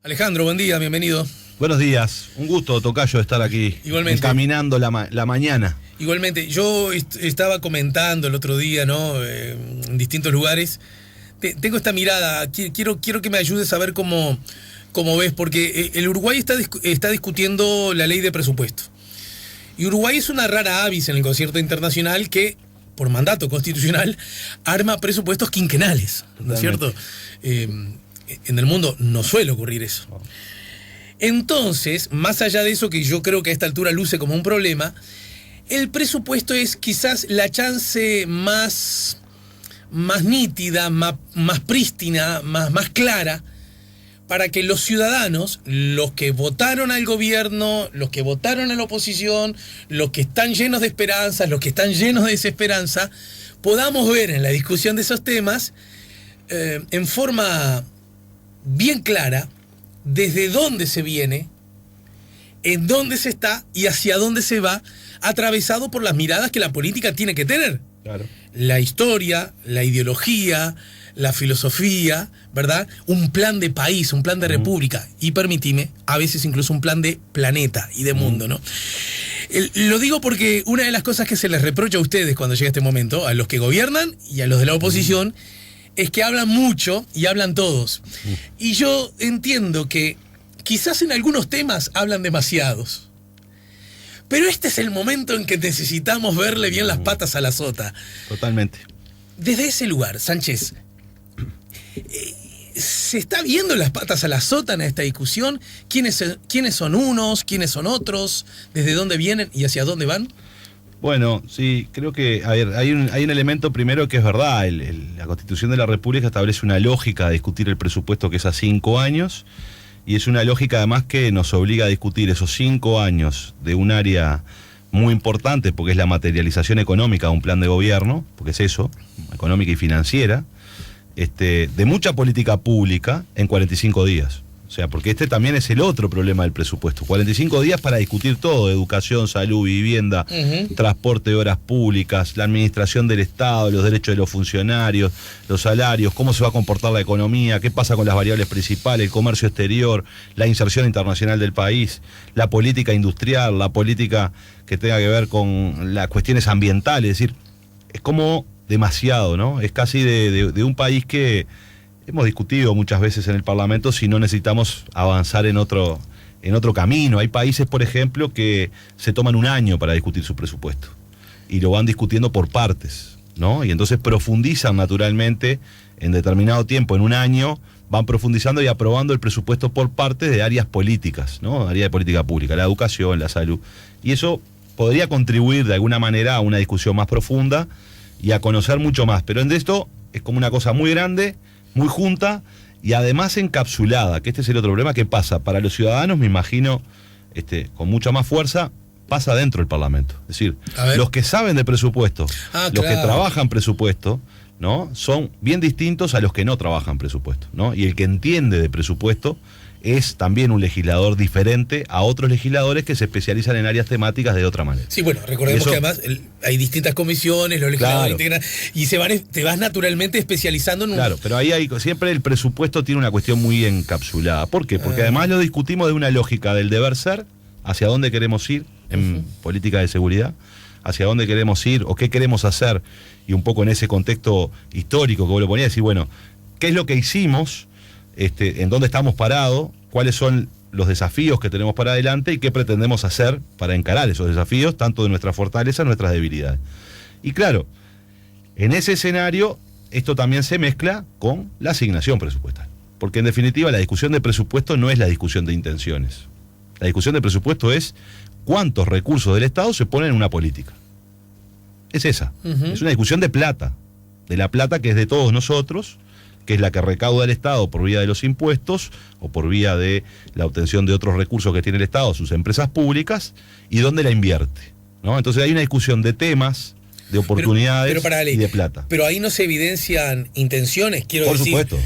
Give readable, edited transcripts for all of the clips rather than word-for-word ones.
Alejandro, buen día, bienvenido. Buenos días, un gusto, tocayo, estar aquí. Igualmente. Encaminando la mañana. Igualmente, yo estaba comentando el otro día, ¿no? En distintos lugares. Tengo esta mirada, quiero que me ayudes a ver cómo ves, porque el Uruguay está discutiendo la ley de presupuesto. Y Uruguay es una rara avis en el concierto internacional que, por mandato constitucional, arma presupuestos quinquenales, ¿no es cierto? En el mundo no suele ocurrir eso. Entonces, más allá de eso que yo creo que a esta altura luce como un problema, el presupuesto es quizás la chance más nítida, más prístina, más clara, para que los ciudadanos, los que votaron al gobierno, los que votaron a la oposición, los que están llenos de esperanzas, los que están llenos de desesperanza, podamos ver en la discusión de esos temas, en forma bien clara, desde dónde se viene, en dónde se está y hacia dónde se va, atravesado por las miradas que la política tiene que tener. Claro. La historia, la ideología, la filosofía, ¿verdad? Un plan de país, un plan de república y, permitime, a veces incluso un plan de planeta y de mundo, ¿no? Lo digo porque una de las cosas que se les reprocha a ustedes cuando llega este momento, a los que gobiernan y a los de la oposición, es que hablan mucho y hablan todos. Y yo entiendo que quizás en algunos temas hablan demasiados. Pero este es el momento en que necesitamos verle bien las patas a la sota. Totalmente. Desde ese lugar, Sánchez, ¿se está viendo las patas a la sota en esta discusión? ¿Quiénes son unos? ¿Quiénes son otros? ¿Desde dónde vienen y hacia dónde van? Bueno, sí, creo que, a ver, hay un elemento primero que es verdad. La Constitución de la República establece una lógica de discutir el presupuesto que es a 5 años, y es una lógica además que nos obliga a discutir esos 5 años de un área muy importante, porque es la materialización económica de un plan de gobierno, porque es eso, económica y financiera, de mucha política pública en 45 días. O sea, porque también es el otro problema del presupuesto. 45 días para discutir todo: educación, salud, vivienda, transporte de obras públicas, la administración del Estado, los derechos de los funcionarios, los salarios, cómo se va a comportar la economía, qué pasa con las variables principales, el comercio exterior, la inserción internacional del país, la política industrial, la política que tenga que ver con las cuestiones ambientales. Es decir, es como demasiado, ¿no? Es casi de un país que hemos discutido muchas veces en el Parlamento si no necesitamos avanzar en otro camino. Hay países, por ejemplo, que se toman un año para discutir su presupuesto y lo van discutiendo por partes, ¿no? Y entonces profundizan naturalmente en determinado tiempo, en un año, van profundizando y aprobando el presupuesto por partes de áreas políticas, ¿no? Área de política pública, la educación, la salud. Y eso podría contribuir de alguna manera a una discusión más profunda y a conocer mucho más. Pero en esto es como una cosa muy grande, muy junta y además encapsulada, que este es el otro problema que pasa para los ciudadanos, me imagino, con mucha más fuerza, pasa dentro del Parlamento. Es decir, los que saben de presupuesto, los que trabajan presupuesto, ¿no? Son bien distintos a los que no trabajan presupuesto, ¿no? Y el que entiende de presupuesto es también un legislador diferente a otros legisladores que se especializan en áreas temáticas de otra manera. Sí, bueno, recordemos que además hay distintas comisiones, los legisladores integran, y te vas naturalmente especializando en un... Claro, pero ahí siempre el presupuesto tiene una cuestión muy encapsulada. ¿Por qué? Porque además lo discutimos de una lógica del deber ser, hacia dónde queremos ir en política de seguridad, hacia dónde queremos ir o qué queremos hacer, y un poco en ese contexto histórico que vos lo ponías, decir, bueno, ¿qué es lo que hicimos? En dónde estamos parados, cuáles son los desafíos que tenemos para adelante y qué pretendemos hacer para encarar esos desafíos, tanto de nuestras fortalezas, nuestras debilidades. Y claro, en ese escenario, esto también se mezcla con la asignación presupuestal. Porque en definitiva la discusión de presupuesto no es la discusión de intenciones. La discusión de presupuesto es cuántos recursos del Estado se ponen en una política. Es esa. Es una discusión de plata. De la plata que es de todos nosotros, que es la que recauda el Estado por vía de los impuestos o por vía de la obtención de otros recursos que tiene el Estado, sus empresas públicas, y dónde la invierte, ¿no? Entonces hay una discusión de temas, de oportunidades y de plata. Pero ahí no se evidencian intenciones, quiero decir. Por supuesto.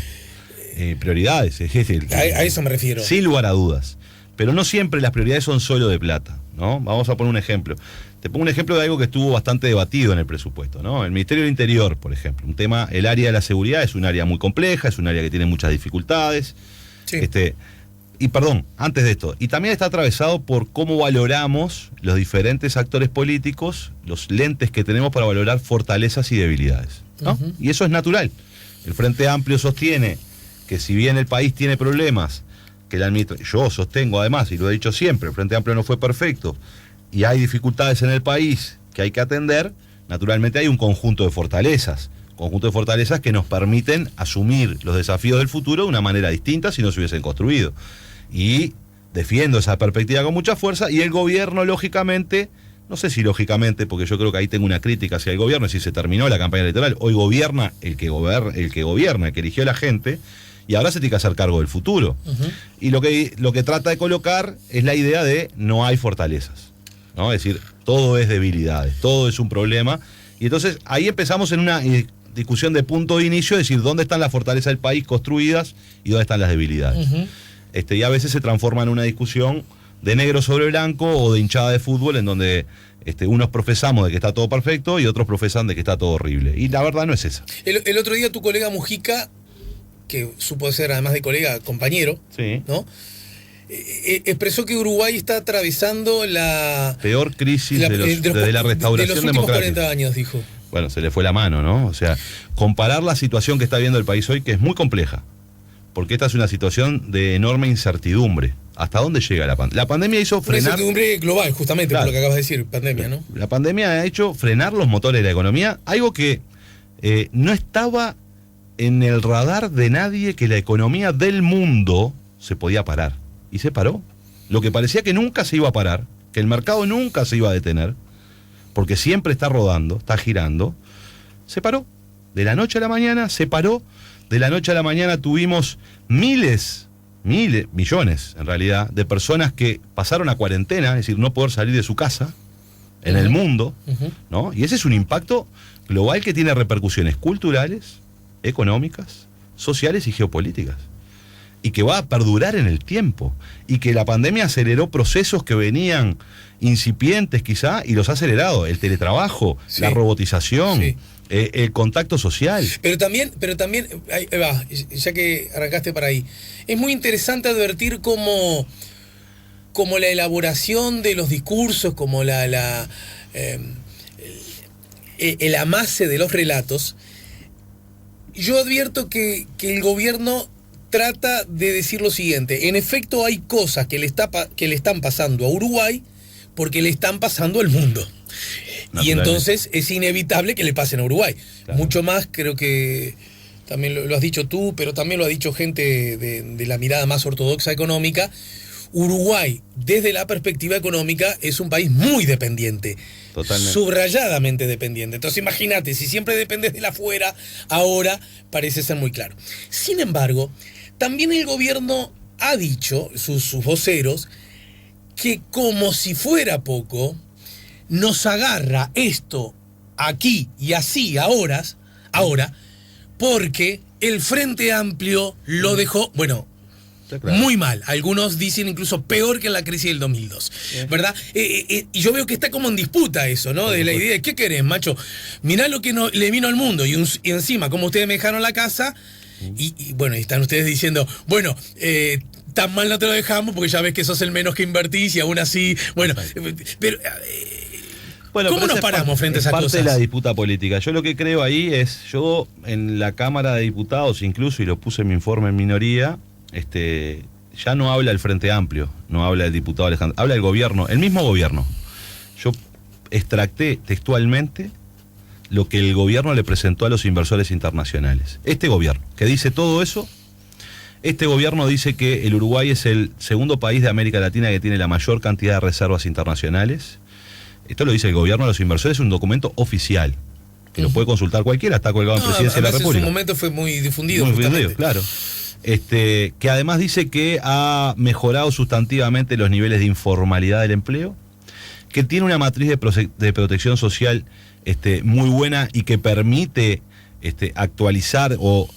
Prioridades. A eso me refiero. Sin lugar a dudas. Pero no siempre las prioridades son solo de plata, ¿no? Vamos a poner un ejemplo. Te pongo un ejemplo de algo que estuvo bastante debatido en el presupuesto, ¿no? El Ministerio del Interior, por ejemplo. Un tema, el área de la seguridad es un área muy compleja, es un área que tiene muchas dificultades. Sí. Y perdón, antes de esto, y también está atravesado por cómo valoramos los diferentes actores políticos, los lentes que tenemos para valorar fortalezas y debilidades, ¿no? Y eso es natural. El Frente Amplio sostiene que si bien el país tiene problemas, que yo sostengo además, y lo he dicho siempre, el Frente Amplio no fue perfecto, y hay dificultades en el país que hay que atender, naturalmente hay un conjunto de fortalezas que nos permiten asumir los desafíos del futuro de una manera distinta si no se hubiesen construido. Y defiendo esa perspectiva con mucha fuerza, y el gobierno, lógicamente, no sé si lógicamente, porque yo creo que ahí tengo una crítica hacia el gobierno, si se terminó la campaña electoral, hoy gobierna el que gobierna, el que eligió a la gente, y ahora se tiene que hacer cargo del futuro. Y lo que trata de colocar es la idea de no hay fortalezas, ¿no? Es decir, todo es debilidades, todo es un problema, y entonces ahí empezamos en una discusión de punto de inicio, es decir, dónde están las fortalezas del país construidas y dónde están las debilidades. Y a veces se transforma en una discusión de negro sobre blanco o de hinchada de fútbol, en donde unos profesamos de que está todo perfecto y otros profesan de que está todo horrible. Y la verdad no es esa. El otro día tu colega Mujica, que supo ser además de colega, compañero, sí, ¿no? Expresó que Uruguay está atravesando la peor crisis desde la restauración de los últimos democrática. 40 años, dijo. Bueno, se le fue la mano, ¿no? O sea, comparar la situación que está viendo el país hoy, que es muy compleja, porque esta es una situación de enorme incertidumbre. ¿Hasta dónde llega la pandemia? La pandemia hizo frenar... Una incertidumbre global, justamente, claro, por lo que acabas de decir, pandemia, ¿no? La pandemia ha hecho frenar los motores de la economía, algo que no estaba en el radar de nadie, que la economía del mundo se podía parar. Y se paró. Lo que parecía que nunca se iba a parar, que el mercado nunca se iba a detener, porque siempre está rodando, está girando, se paró. De la noche a la mañana se paró. De la noche a la mañana tuvimos millones en realidad, de personas que pasaron a cuarentena, es decir, no poder salir de su casa en el mundo, ¿no? Y ese es un impacto global que tiene repercusiones culturales, económicas, sociales y geopolíticas, y que va a perdurar en el tiempo, y que la pandemia aceleró procesos que venían incipientes quizá, y los ha acelerado: el teletrabajo, sí, la robotización, sí, el contacto social. Pero también, ahí va, ya que arrancaste para ahí, es muy interesante advertir cómo la elaboración de los discursos, como el amase de los relatos, yo advierto que el gobierno trata de decir lo siguiente: en efecto hay cosas que le están pasando a Uruguay porque le están pasando al mundo. Y entonces es inevitable que le pasen a Uruguay. Claro. Mucho más, creo que también lo has dicho tú, pero también lo ha dicho gente de la mirada más ortodoxa económica. Uruguay, desde la perspectiva económica, es un país muy dependiente. Totalmente. Subrayadamente dependiente. Entonces imagínate, si siempre dependes de la afuera, ahora parece ser muy claro. Sin embargo, también el gobierno ha dicho, sus voceros, que como si fuera poco, nos agarra esto aquí y así ahora, porque el Frente Amplio lo dejó, bueno, claro, muy mal. Algunos dicen incluso peor que en la crisis del 2002, ¿verdad? Y yo veo que está como en disputa eso, ¿no? De la idea de, ¿qué querés, macho? Mirá lo que le vino al mundo y encima, como ustedes me dejaron la casa, y bueno, y están ustedes diciendo, bueno, tan mal no te lo dejamos porque ya ves que sos el menos que invertís y aún así, bueno, pero... ¿Cómo nos paramos frente a esas cosas? Es parte de la disputa política. Yo lo que creo ahí es, yo en la Cámara de Diputados incluso, y lo puse en mi informe en minoría, ya no habla el Frente Amplio, no habla el diputado Alejandro, habla el gobierno, el mismo gobierno. Yo extracté textualmente lo que el gobierno le presentó a los inversores internacionales. Este gobierno, que dice todo eso, este gobierno dice que el Uruguay es el segundo país de América Latina que tiene la mayor cantidad de reservas internacionales. Esto lo dice el gobierno a los inversores, es un documento oficial, que lo puede consultar cualquiera, está colgado en Presidencia de la República. En su momento fue muy difundido. Muy difundido, claro. Que además dice que ha mejorado sustantivamente los niveles de informalidad del empleo, que tiene una matriz de protección social muy buena y que permite actualizar o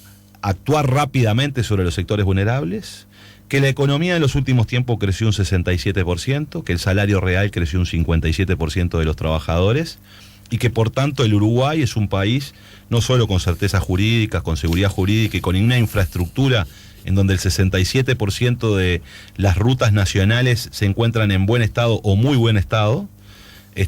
actuar rápidamente sobre los sectores vulnerables, que la economía en los últimos tiempos creció un 67%, que el salario real creció un 57% de los trabajadores, y que por tanto el Uruguay es un país no solo con certezas jurídicas, con seguridad jurídica y con una infraestructura en donde el 67% de las rutas nacionales se encuentran en buen estado o muy buen estado,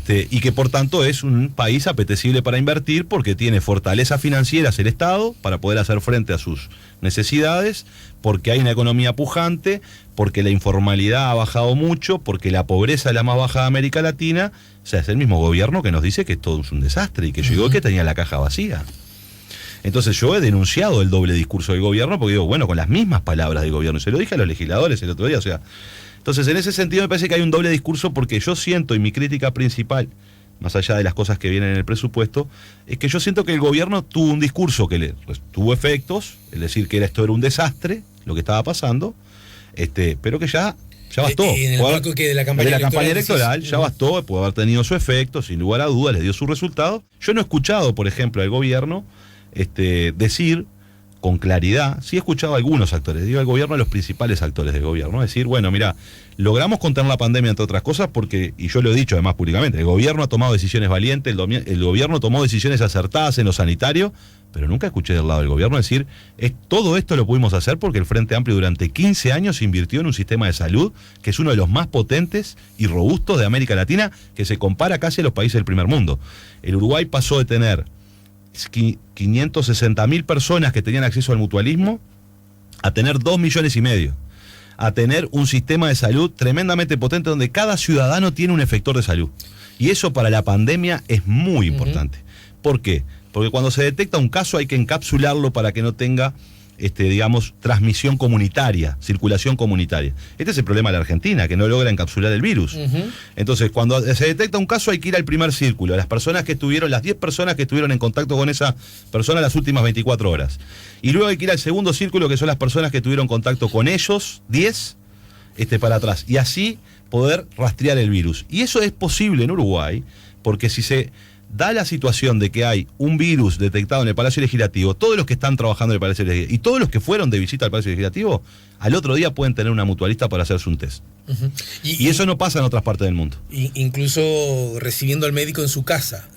y que por tanto es un país apetecible para invertir porque tiene fortalezas financieras el Estado para poder hacer frente a sus necesidades, porque hay una economía pujante, porque la informalidad ha bajado mucho, porque la pobreza es la más baja de América Latina. O sea, es el mismo gobierno que nos dice que todo es un desastre y que llegó que tenía la caja vacía. Entonces yo he denunciado el doble discurso del gobierno porque digo, bueno, con las mismas palabras del gobierno, y se lo dije a los legisladores el otro día, o sea... Entonces, en ese sentido me parece que hay un doble discurso porque yo siento, y mi crítica principal, más allá de las cosas que vienen en el presupuesto, es que yo siento que el gobierno tuvo un discurso que tuvo efectos, es decir, que esto era un desastre, lo que estaba pasando, pero que ya bastó. En el marco que de la campaña electoral ya bastó, puede haber tenido su efecto, sin lugar a dudas, les dio su resultado. Yo no he escuchado, por ejemplo, al gobierno decir con claridad, sí he escuchado a algunos actores, digo al gobierno, a los principales actores del gobierno, decir, bueno, mira, logramos contener la pandemia entre otras cosas porque, y yo lo he dicho además públicamente, el gobierno ha tomado decisiones valientes, el gobierno tomó decisiones acertadas en lo sanitario, pero nunca escuché del lado del gobierno decir, todo esto lo pudimos hacer porque el Frente Amplio durante 15 años invirtió en un sistema de salud que es uno de los más potentes y robustos de América Latina, que se compara casi a los países del primer mundo. El Uruguay pasó de tener 560.000 personas que tenían acceso al mutualismo a tener 2,5 millones, a tener un sistema de salud tremendamente potente donde cada ciudadano tiene un efector de salud. Y eso para la pandemia es muy importante. ¿Por qué? Porque cuando se detecta un caso hay que encapsularlo para que no tenga, digamos, transmisión comunitaria, circulación comunitaria. Este es el problema de la Argentina, que no logra encapsular el virus. Entonces, cuando se detecta un caso hay que ir al primer círculo, las 10 personas que estuvieron en contacto con esa persona las últimas 24 horas. Y luego hay que ir al segundo círculo, que son las personas que tuvieron contacto con ellos, 10, para atrás. Y así poder rastrear el virus. Y eso es posible en Uruguay, porque si se da la situación de que hay un virus detectado en el Palacio Legislativo, todos los que están trabajando en el Palacio Legislativo y todos los que fueron de visita al Palacio Legislativo, al otro día pueden tener una mutualista para hacerse un test. Y eso no pasa en otras partes del mundo. Incluso recibiendo al médico en su casa.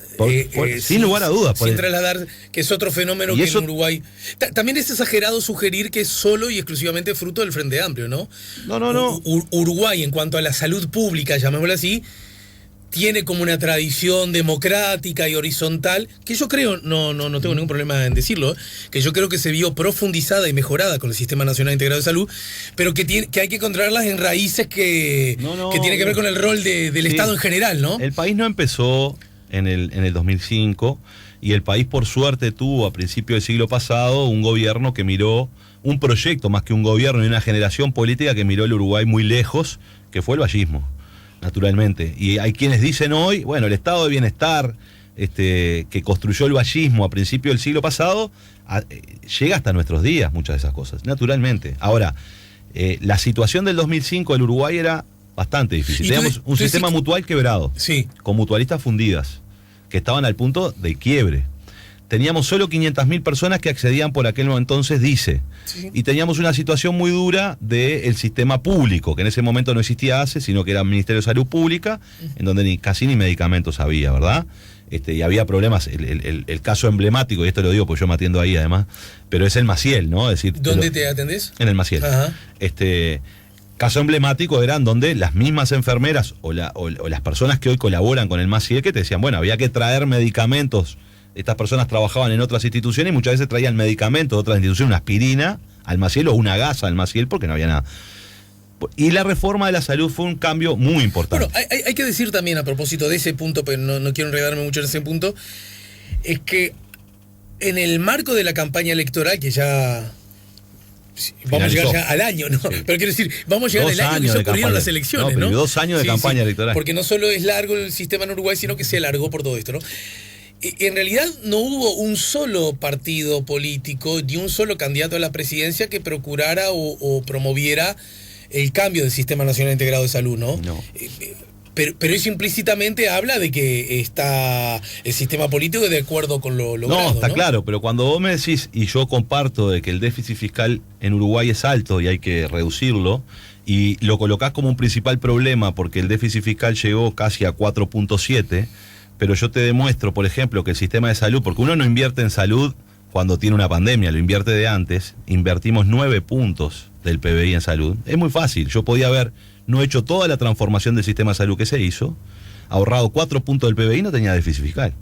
Sin lugar a dudas. Sin trasladar, que es otro fenómeno que en Uruguay... También es exagerado sugerir que es solo y exclusivamente fruto del Frente Amplio, ¿no? No. Uruguay, en cuanto a la salud pública, llamémosla así, tiene como una tradición democrática y horizontal, que yo creo, no tengo ningún problema en decirlo, que yo creo que se vio profundizada y mejorada con el Sistema Nacional Integrado de Salud, pero que hay que encontrarlas en raíces que tienen que ver con el rol del Estado en general, ¿no? El país no empezó en el 2005, y el país por suerte tuvo a principios del siglo pasado un gobierno que miró, un proyecto más que un gobierno y una generación política que miró el Uruguay muy lejos, que fue el vallismo. Naturalmente. Y hay quienes dicen hoy, bueno, el estado de bienestar que construyó el vallismo a principios del siglo pasado, llega hasta nuestros días, muchas de esas cosas, naturalmente. Ahora, la situación del 2005 del Uruguay era bastante difícil. Teníamos un sistema mutual quebrado, sí, con mutualistas fundidas, que estaban al punto de quiebre. Teníamos solo 500.000 personas que accedían por aquel entonces, dice. Sí. Y teníamos una situación muy dura del sistema público, que en ese momento no existía ACE, sino que era el Ministerio de Salud Pública, en donde casi ni medicamentos había, ¿verdad? Y había problemas. El caso emblemático, y esto lo digo porque yo me atiendo ahí además, pero es el Maciel, ¿no? Es decir, ¿dónde te atendés? En el Maciel. Ajá. Caso emblemático eran donde las mismas enfermeras o las personas que hoy colaboran con el Maciel que te decían, bueno, había que traer medicamentos. Estas personas trabajaban en otras instituciones y muchas veces traían medicamentos de otras instituciones, una aspirina al Maciel o una gasa al Maciel porque no había nada. Y la reforma de la salud fue un cambio muy importante. Bueno, hay que decir también a propósito de ese punto, pero no quiero enredarme mucho en ese punto, es que en el marco de la campaña electoral, que ya vamos a llegar ya al año, ¿no? Sí. Pero quiero decir, vamos a llegar al año que se ocurrieron las elecciones, ¿no? 2 años de campaña electoral. Porque no solo es largo el sistema en Uruguay, sino que se alargó por todo esto, ¿no? En realidad no hubo un solo partido político ni un solo candidato a la presidencia que procurara o promoviera el cambio del Sistema Nacional Integrado de Salud, ¿no? No. Pero eso implícitamente habla de que está el sistema político de acuerdo con lo logrado, ¿no? Está claro, pero cuando vos me decís, y yo comparto de que el déficit fiscal en Uruguay es alto y hay que reducirlo, y lo colocás como un principal problema porque el déficit fiscal llegó casi a 4.7, pero yo te demuestro, por ejemplo, que el sistema de salud, porque uno no invierte en salud cuando tiene una pandemia, lo invierte de antes, invertimos 9 puntos del PBI en salud. Es muy fácil, yo podía haber no hecho toda la transformación del sistema de salud que se hizo, ahorrado 4 puntos del PBI y no tenía déficit fiscal.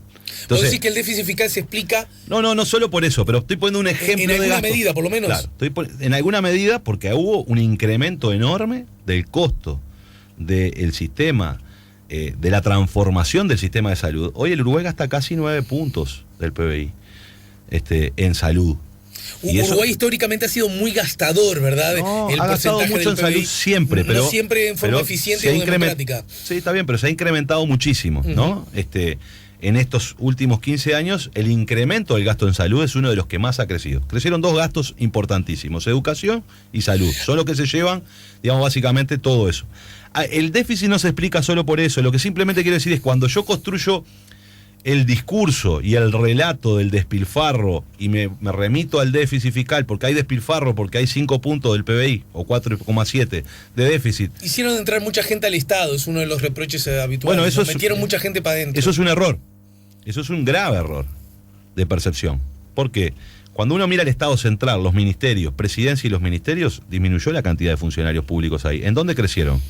¿Vos decís que el déficit fiscal se explica? No solo por eso, pero estoy poniendo un ejemplo de gasto. En alguna medida, por lo menos. Claro, en alguna medida porque hubo un incremento enorme del costo del sistema, de la transformación del sistema de salud. Hoy el Uruguay gasta casi 9 puntos del PBI en salud. Uruguay históricamente ha sido muy gastador, ¿verdad? Ha gastado mucho en salud siempre, pero no siempre en forma eficiente o democrática. Sí, está bien, pero se ha incrementado muchísimo, ¿no? En estos últimos 15 años, el incremento del gasto en salud es uno de los que más ha crecido. Crecieron 2 gastos importantísimos, educación y salud. Son los que se llevan, digamos, básicamente todo eso. El déficit no se explica solo por eso. Lo que simplemente quiero decir es cuando yo construyo el discurso y el relato del despilfarro y me remito al déficit fiscal porque hay despilfarro, porque hay 5 puntos del PBI o 4,7 de déficit. Hicieron entrar mucha gente al Estado, es uno de los reproches habituales. Bueno, metieron mucha gente para adentro. Eso es un error. Eso es un grave error de percepción. Porque cuando uno mira el Estado central, los ministerios, presidencia y los ministerios, disminuyó la cantidad de funcionarios públicos ahí. ¿En dónde crecieron?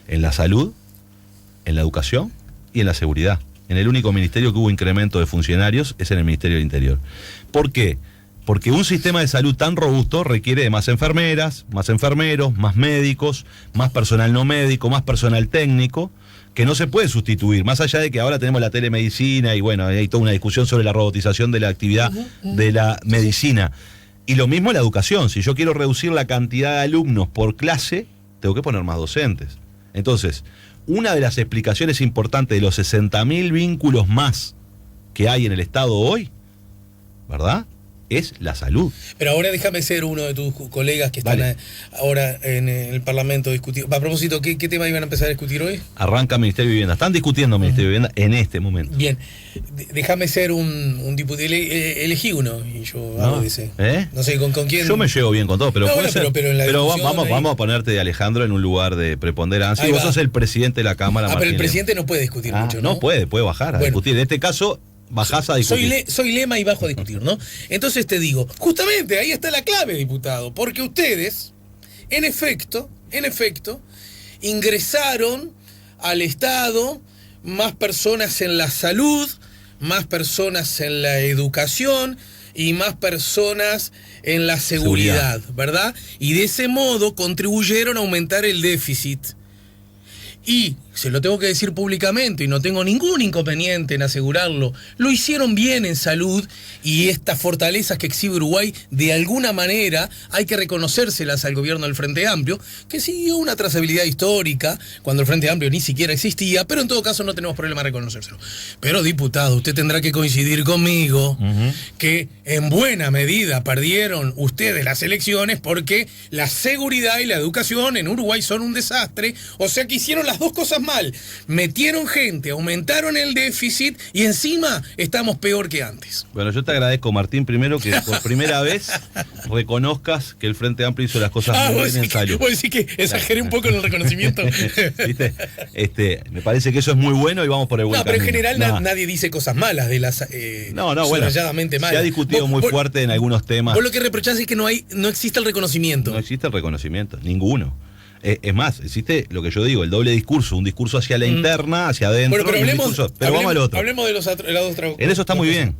En la salud, en la educación y en la seguridad. En el único ministerio que hubo incremento de funcionarios es en el Ministerio del Interior. ¿Por qué? Porque un sistema de salud tan robusto requiere de más enfermeras, más enfermeros, más médicos, más personal no médico, más personal técnico, que no se puede sustituir, más allá de que ahora tenemos la telemedicina y bueno, hay toda una discusión sobre la robotización de la actividad de la medicina. Y lo mismo en la educación, si yo quiero reducir la cantidad de alumnos por clase, tengo que poner más docentes. Entonces, una de las explicaciones importantes de los 60.000 vínculos más que hay en el Estado hoy, ¿verdad?, es la salud. Pero ahora déjame ser uno de tus colegas que están ahora en el Parlamento discutiendo. A propósito, ¿qué tema iban a empezar a discutir hoy? Arranca Ministerio de Vivienda. Están discutiendo Ministerio de Vivienda en este momento. Bien. Déjame ser un diputado. Elegí uno y yo hago ese. No sé con quién. Yo me llevo bien con todo, pero vamos a ponerte de Alejandro en un lugar de preponderancia. Y vos sos el presidente de la Cámara. Pero el presidente no puede discutir mucho, ¿no? No puede bajar a discutir. En este caso, bajás a discutir. Soy lema y bajo a discutir, ¿no? Entonces te digo, justamente ahí está la clave, diputado, porque ustedes, en efecto, ingresaron al Estado más personas en la salud, más personas en la educación y más personas en la seguridad, ¿verdad? Y de ese modo contribuyeron a aumentar el déficit. Y se lo tengo que decir públicamente y no tengo ningún inconveniente en asegurarlo, lo hicieron bien en salud y estas fortalezas que exhibe Uruguay de alguna manera hay que reconocérselas al gobierno del Frente Amplio, que siguió una trazabilidad histórica cuando el Frente Amplio ni siquiera existía, pero en todo caso no tenemos problema en reconocérselo. Pero diputado, usted tendrá que coincidir conmigo que en buena medida perdieron ustedes las elecciones porque la seguridad y la educación en Uruguay son un desastre, o sea que hicieron las dos cosas mal, metieron gente, aumentaron el déficit y encima estamos peor que antes. Bueno, yo te agradezco, Martín, primero que por primera vez reconozcas que el Frente Amplio hizo las cosas muy bien en salud. Vos decís que exageré un poco en el reconocimiento. ¿Viste? Me parece que eso es muy bueno y vamos por el buen camino. Pero en general nadie dice cosas malas de las subrayadamente malas. Se ha discutido muy fuerte en algunos temas. Vos lo que reprochás es que no existe el reconocimiento. No existe el reconocimiento, ninguno. Es más, existe lo que yo digo, el doble discurso, un discurso hacia la interna, hacia adentro, pero vamos al otro. Hablemos de los otros. En eso está muy bien.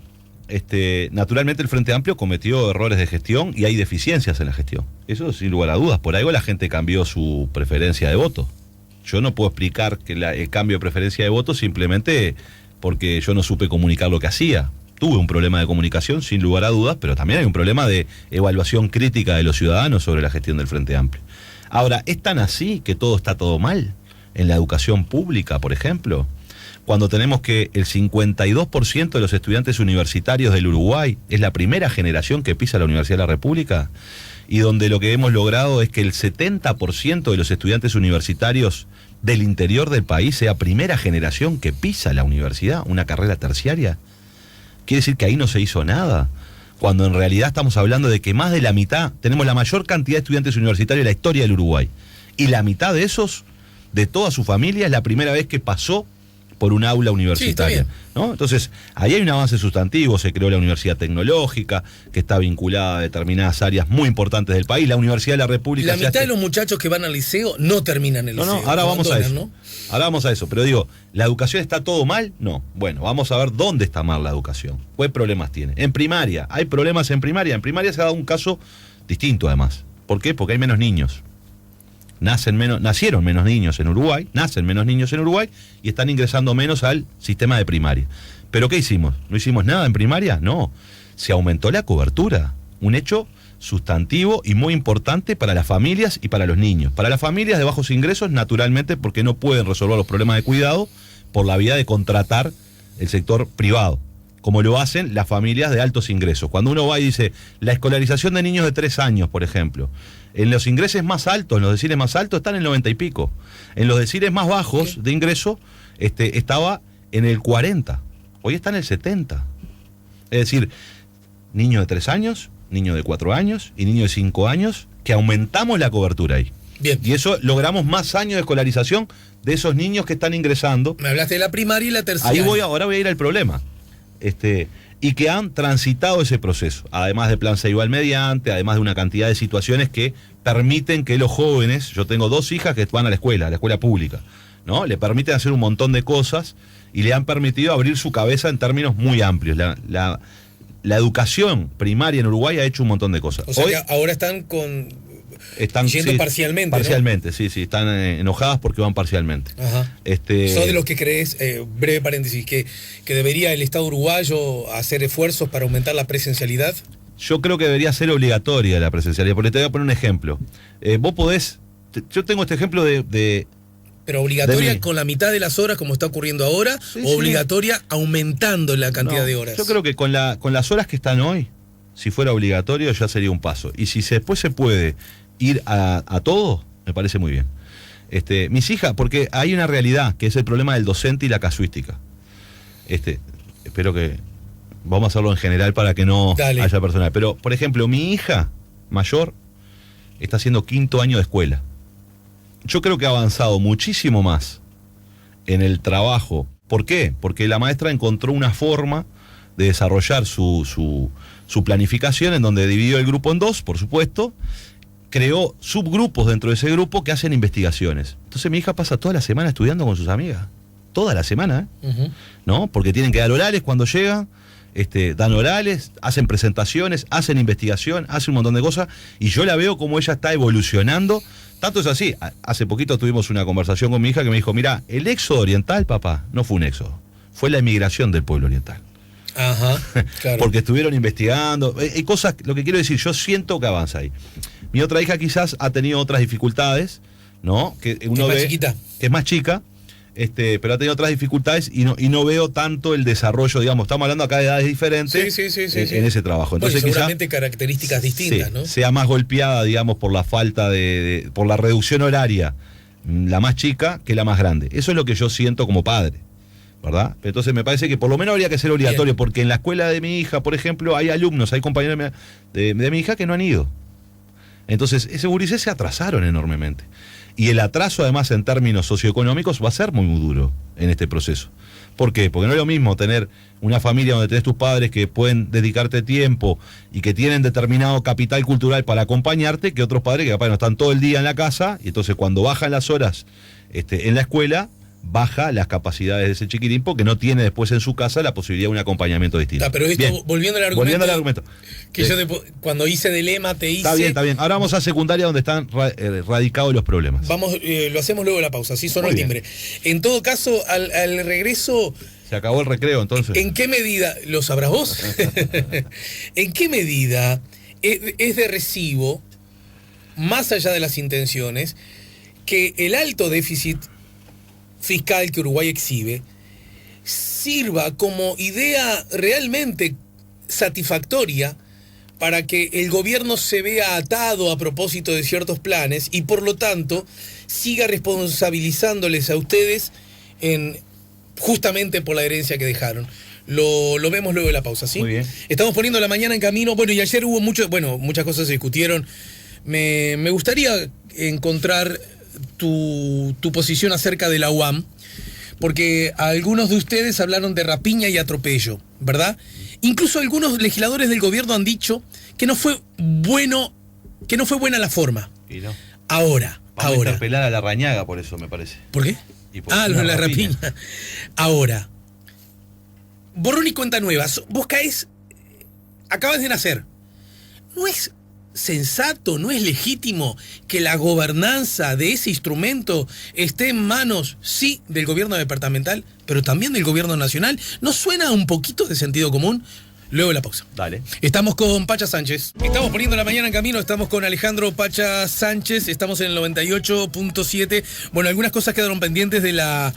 Naturalmente el Frente Amplio cometió errores de gestión y hay deficiencias en la gestión. Eso sin lugar a dudas. Por algo la gente cambió su preferencia de voto. Yo no puedo explicar que el cambio de preferencia de voto simplemente porque yo no supe comunicar lo que hacía. Tuve un problema de comunicación, sin lugar a dudas, pero también hay un problema de evaluación crítica de los ciudadanos sobre la gestión del Frente Amplio. Ahora, ¿es tan así que está todo mal? En la educación pública, por ejemplo, cuando tenemos que el 52% de los estudiantes universitarios del Uruguay es la primera generación que pisa la Universidad de la República, y donde lo que hemos logrado es que el 70% de los estudiantes universitarios del interior del país sea primera generación que pisa la universidad, una carrera terciaria. Quiere decir que ahí no se hizo nada, cuando en realidad estamos hablando de que más de la mitad, tenemos la mayor cantidad de estudiantes universitarios de la historia del Uruguay, y la mitad de esos, de toda su familia, es la primera vez que pasó por un aula universitaria. Sí, ¿no? Entonces, ahí hay un avance sustantivo, se creó la Universidad Tecnológica, que está vinculada a determinadas áreas muy importantes del país, la Universidad de la República... La mitad de los muchachos que van al liceo no terminan el liceo. Ahora vamos a eso. ¿No? Ahora vamos a eso, pero digo, ¿la educación está todo mal? No. Bueno, vamos a ver dónde está mal la educación. ¿Qué problemas tiene? En primaria, ¿hay problemas en primaria? En primaria se ha dado un caso distinto además. ¿Por qué? Porque hay menos niños. Nacieron menos niños en Uruguay, nacen menos niños en Uruguay y están ingresando menos al sistema de primaria. ¿Pero qué hicimos? ¿No hicimos nada en primaria? No. Se aumentó la cobertura. Un hecho sustantivo y muy importante para las familias y para los niños. Para las familias de bajos ingresos, naturalmente, porque no pueden resolver los problemas de cuidado por la vía de contratar el sector privado, como lo hacen las familias de altos ingresos. Cuando uno va y dice, la escolarización de niños de 3 años, por ejemplo, en los ingresos más altos, en los deciles más altos, están en el 90 y pico. En los deciles más bajos de ingreso, estaba en el 40. Hoy está en el 70. Es decir, niño de 3 años, niño de 4 años y niño de 5 años, que aumentamos la cobertura ahí. Bien. Y eso logramos más años de escolarización de esos niños que están ingresando. Me hablaste de la primaria y la terciaria. Ahora voy a ir al problema. Y que han transitado ese proceso, además de plan Ceibal mediante, además de una cantidad de situaciones que permiten que los jóvenes, yo tengo 2 hijas que van a la escuela pública, ¿no? Le permiten hacer un montón de cosas y le han permitido abrir su cabeza en términos muy amplios. La educación primaria en Uruguay ha hecho un montón de cosas. O sea, que ahora están yendo parcialmente, parcialmente, ¿no? Sí, están enojadas porque van parcialmente. Ajá. ¿Sos de los que crees, breve paréntesis, que debería el Estado uruguayo hacer esfuerzos para aumentar la presencialidad? Yo creo que debería ser obligatoria la presencialidad, porque te voy a poner un ejemplo. Vos podés, yo tengo este ejemplo de ¿Pero obligatoria con la mitad de las horas como está ocurriendo ahora? Sí, ¿O obligatoria aumentando la cantidad de horas? Yo creo que con las horas que están hoy, si fuera obligatorio ya sería un paso. Y si después se puede ir a todo, me parece muy bien. Mis hijas, porque hay una realidad, que es el problema del docente y la casuística. Espero que vamos a hacerlo en general para que no haya personal. Pero, por ejemplo, mi hija mayor está haciendo 5º año de escuela. Yo creo que ha avanzado muchísimo más en el trabajo. ¿Por qué? Porque la maestra encontró una forma de desarrollar su planificación, en donde dividió el grupo en 2, por supuesto, creó subgrupos dentro de ese grupo que hacen investigaciones. Entonces mi hija pasa toda la semana estudiando con sus amigas. Toda la semana, ¿no? Porque tienen que dar orales cuando llegan, dan orales, hacen presentaciones, hacen investigación, hacen un montón de cosas, y yo la veo como ella está evolucionando. Tanto es así, hace poquito tuvimos una conversación con mi hija que me dijo, mira, el éxodo oriental, papá, no fue un éxodo, fue la emigración del pueblo oriental. Ajá, claro. Porque estuvieron investigando, hay cosas, lo que quiero decir, yo siento que avanza ahí. Mi otra hija quizás ha tenido otras dificultades, ¿no? Que uno es más ve, chiquita. Que es más chica, pero ha tenido otras dificultades y no veo tanto el desarrollo, digamos, estamos hablando acá de edades diferentes sí, en ese trabajo. Entonces, bueno, seguramente características distintas, ¿no? Sea más golpeada, digamos, por la falta por la reducción horaria, la más chica que la más grande. Eso es lo que yo siento como padre, ¿verdad? Entonces me parece que por lo menos habría que ser obligatorio, porque en la escuela de mi hija, por ejemplo, hay alumnos, hay compañeros de mi hija que no han ido. Entonces, ese gurises se atrasaron enormemente. Y el atraso, además, en términos socioeconómicos, va a ser muy duro en este proceso. ¿Por qué? Porque no es lo mismo tener una familia donde tenés tus padres que pueden dedicarte tiempo y que tienen determinado capital cultural para acompañarte, que otros padres que capaz no están todo el día en la casa, y entonces cuando bajan las horas en la escuela, baja las capacidades de ese chiquitín porque no tiene después en su casa la posibilidad de un acompañamiento distinto. Pero esto, bien. volviendo al argumento. Que yo cuando hice de lema te hice... Está bien. Ahora vamos a secundaria donde están radicados los problemas. Vamos, lo hacemos luego de la pausa, así sonó el timbre. En todo caso, al regreso... Se acabó el recreo, entonces. ¿En qué medida, lo sabrás vos? ¿En qué medida es de recibo, más allá de las intenciones, que el alto déficit fiscal que Uruguay exhibe sirva como idea realmente satisfactoria para que el gobierno se vea atado a propósito de ciertos planes y por lo tanto siga responsabilizándoles a ustedes justamente por la herencia que dejaron? Lo vemos luego de la pausa, ¿sí? Muy bien. Estamos poniendo la mañana en camino. Bueno, y ayer hubo muchas cosas se discutieron. Me gustaría encontrar tu posición acerca de la UAM, porque algunos de ustedes hablaron de rapiña y atropello, ¿verdad? Incluso algunos legisladores del gobierno han dicho que no fue buena la forma. Y no. Ahora. Vamos a interpelar a Larrañaga por eso, me parece. ¿Por qué? Lo de la rapiña. Ahora, borrón y cuenta nueva. Vos acabas de nacer. ¿No es sensato, no es legítimo que la gobernanza de ese instrumento esté en manos, sí, del gobierno departamental, pero también del gobierno nacional? ¿No suena un poquito de sentido común? Luego de la pausa. Dale. Estamos con Pacha Sánchez. Estamos poniendo la mañana en camino. Estamos con Alejandro Pacha Sánchez. Estamos en el 98.7. Bueno, algunas cosas quedaron pendientes de la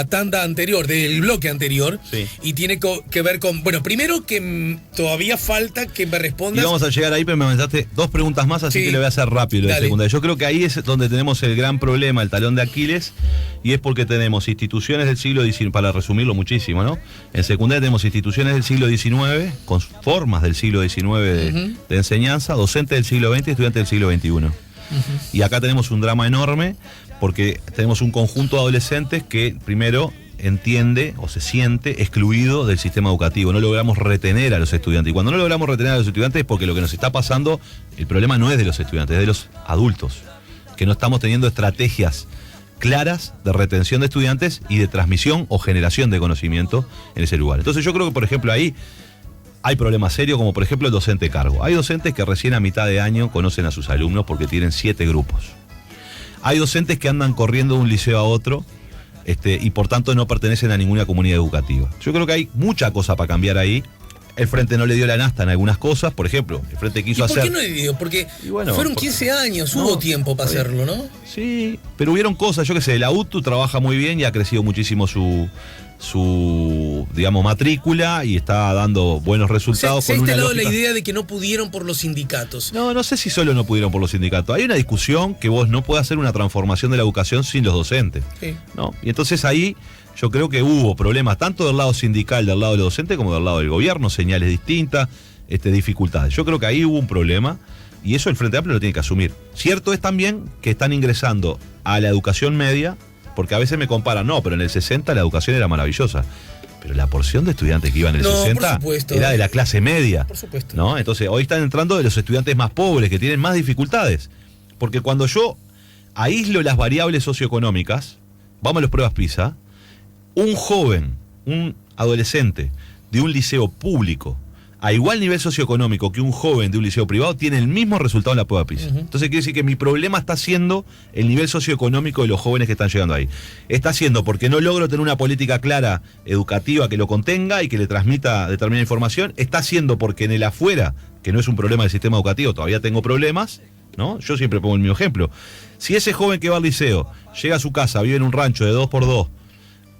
tanda anterior, del bloque anterior. Sí. Y tiene que ver con... Bueno, primero que todavía falta que me respondas... Y vamos a llegar ahí, pero me aventaste 2 preguntas más, así que le voy a hacer rápido lo de secundaria. Yo creo que ahí es donde tenemos el gran problema, el talón de Aquiles, y es porque tenemos instituciones del siglo XIX, para resumirlo muchísimo, ¿no? En secundaria tenemos instituciones del siglo XIX, con formas del siglo XIX de enseñanza, docentes del siglo XX y estudiantes del siglo XXI. Y acá tenemos un drama enorme, porque tenemos un conjunto de adolescentes que primero entiende o se siente excluido del sistema educativo. No logramos retener a los estudiantes. Y cuando no logramos retener a los estudiantes es porque lo que nos está pasando, el problema no es de los estudiantes, es de los adultos, que no estamos teniendo estrategias claras de retención de estudiantes y de transmisión o generación de conocimiento en ese lugar. Entonces yo creo que, por ejemplo, ahí hay problemas serios, como por ejemplo el docente cargo. Hay docentes que recién a mitad de año conocen a sus alumnos porque tienen 7 grupos. Hay docentes que andan corriendo de un liceo a otro y por tanto no pertenecen a ninguna comunidad educativa. Yo creo que hay mucha cosa para cambiar ahí. El Frente no le dio la nasta en algunas cosas. Por ejemplo, el Frente quiso hacer... ¿Y por qué no le dio? Porque fueron 15 años, hubo tiempo para hacerlo, ¿no? Sí, pero hubieron cosas, yo qué sé, la UTU trabaja muy bien y ha crecido muchísimo su digamos, matrícula y está dando buenos resultados. Se ha instalado la idea de que no pudieron por los sindicatos. No sé si solo no pudieron por los sindicatos. Hay una discusión que vos no podés hacer una transformación de la educación sin los docentes. Sí. ¿No? Y entonces ahí yo creo que hubo problemas tanto del lado sindical, del lado de los docentes, como del lado del gobierno, señales distintas, dificultades. Yo creo que ahí hubo un problema y eso el Frente Amplio lo tiene que asumir. Cierto es también que están ingresando a la educación media, porque a veces me comparan, no, pero en el 60 la educación era maravillosa. Pero la porción de estudiantes que iban en el 60 era de la clase media. Por supuesto. ¿No? Entonces, hoy están entrando de los estudiantes más pobres, que tienen más dificultades. Porque cuando yo aíslo las variables socioeconómicas, vamos a las pruebas PISA, un joven, un adolescente de un liceo público, a igual nivel socioeconómico que un joven de un liceo privado, tiene el mismo resultado en la prueba PISA. Entonces quiere decir que mi problema está siendo el nivel socioeconómico de los jóvenes que están llegando ahí. Está siendo porque no logro tener una política clara educativa que lo contenga y que le transmita determinada información. Está siendo porque en el afuera, que no es un problema del sistema educativo, todavía tengo problemas, ¿no? Yo siempre pongo el mismo ejemplo. Si ese joven que va al liceo llega a su casa, vive en un rancho de 2x2,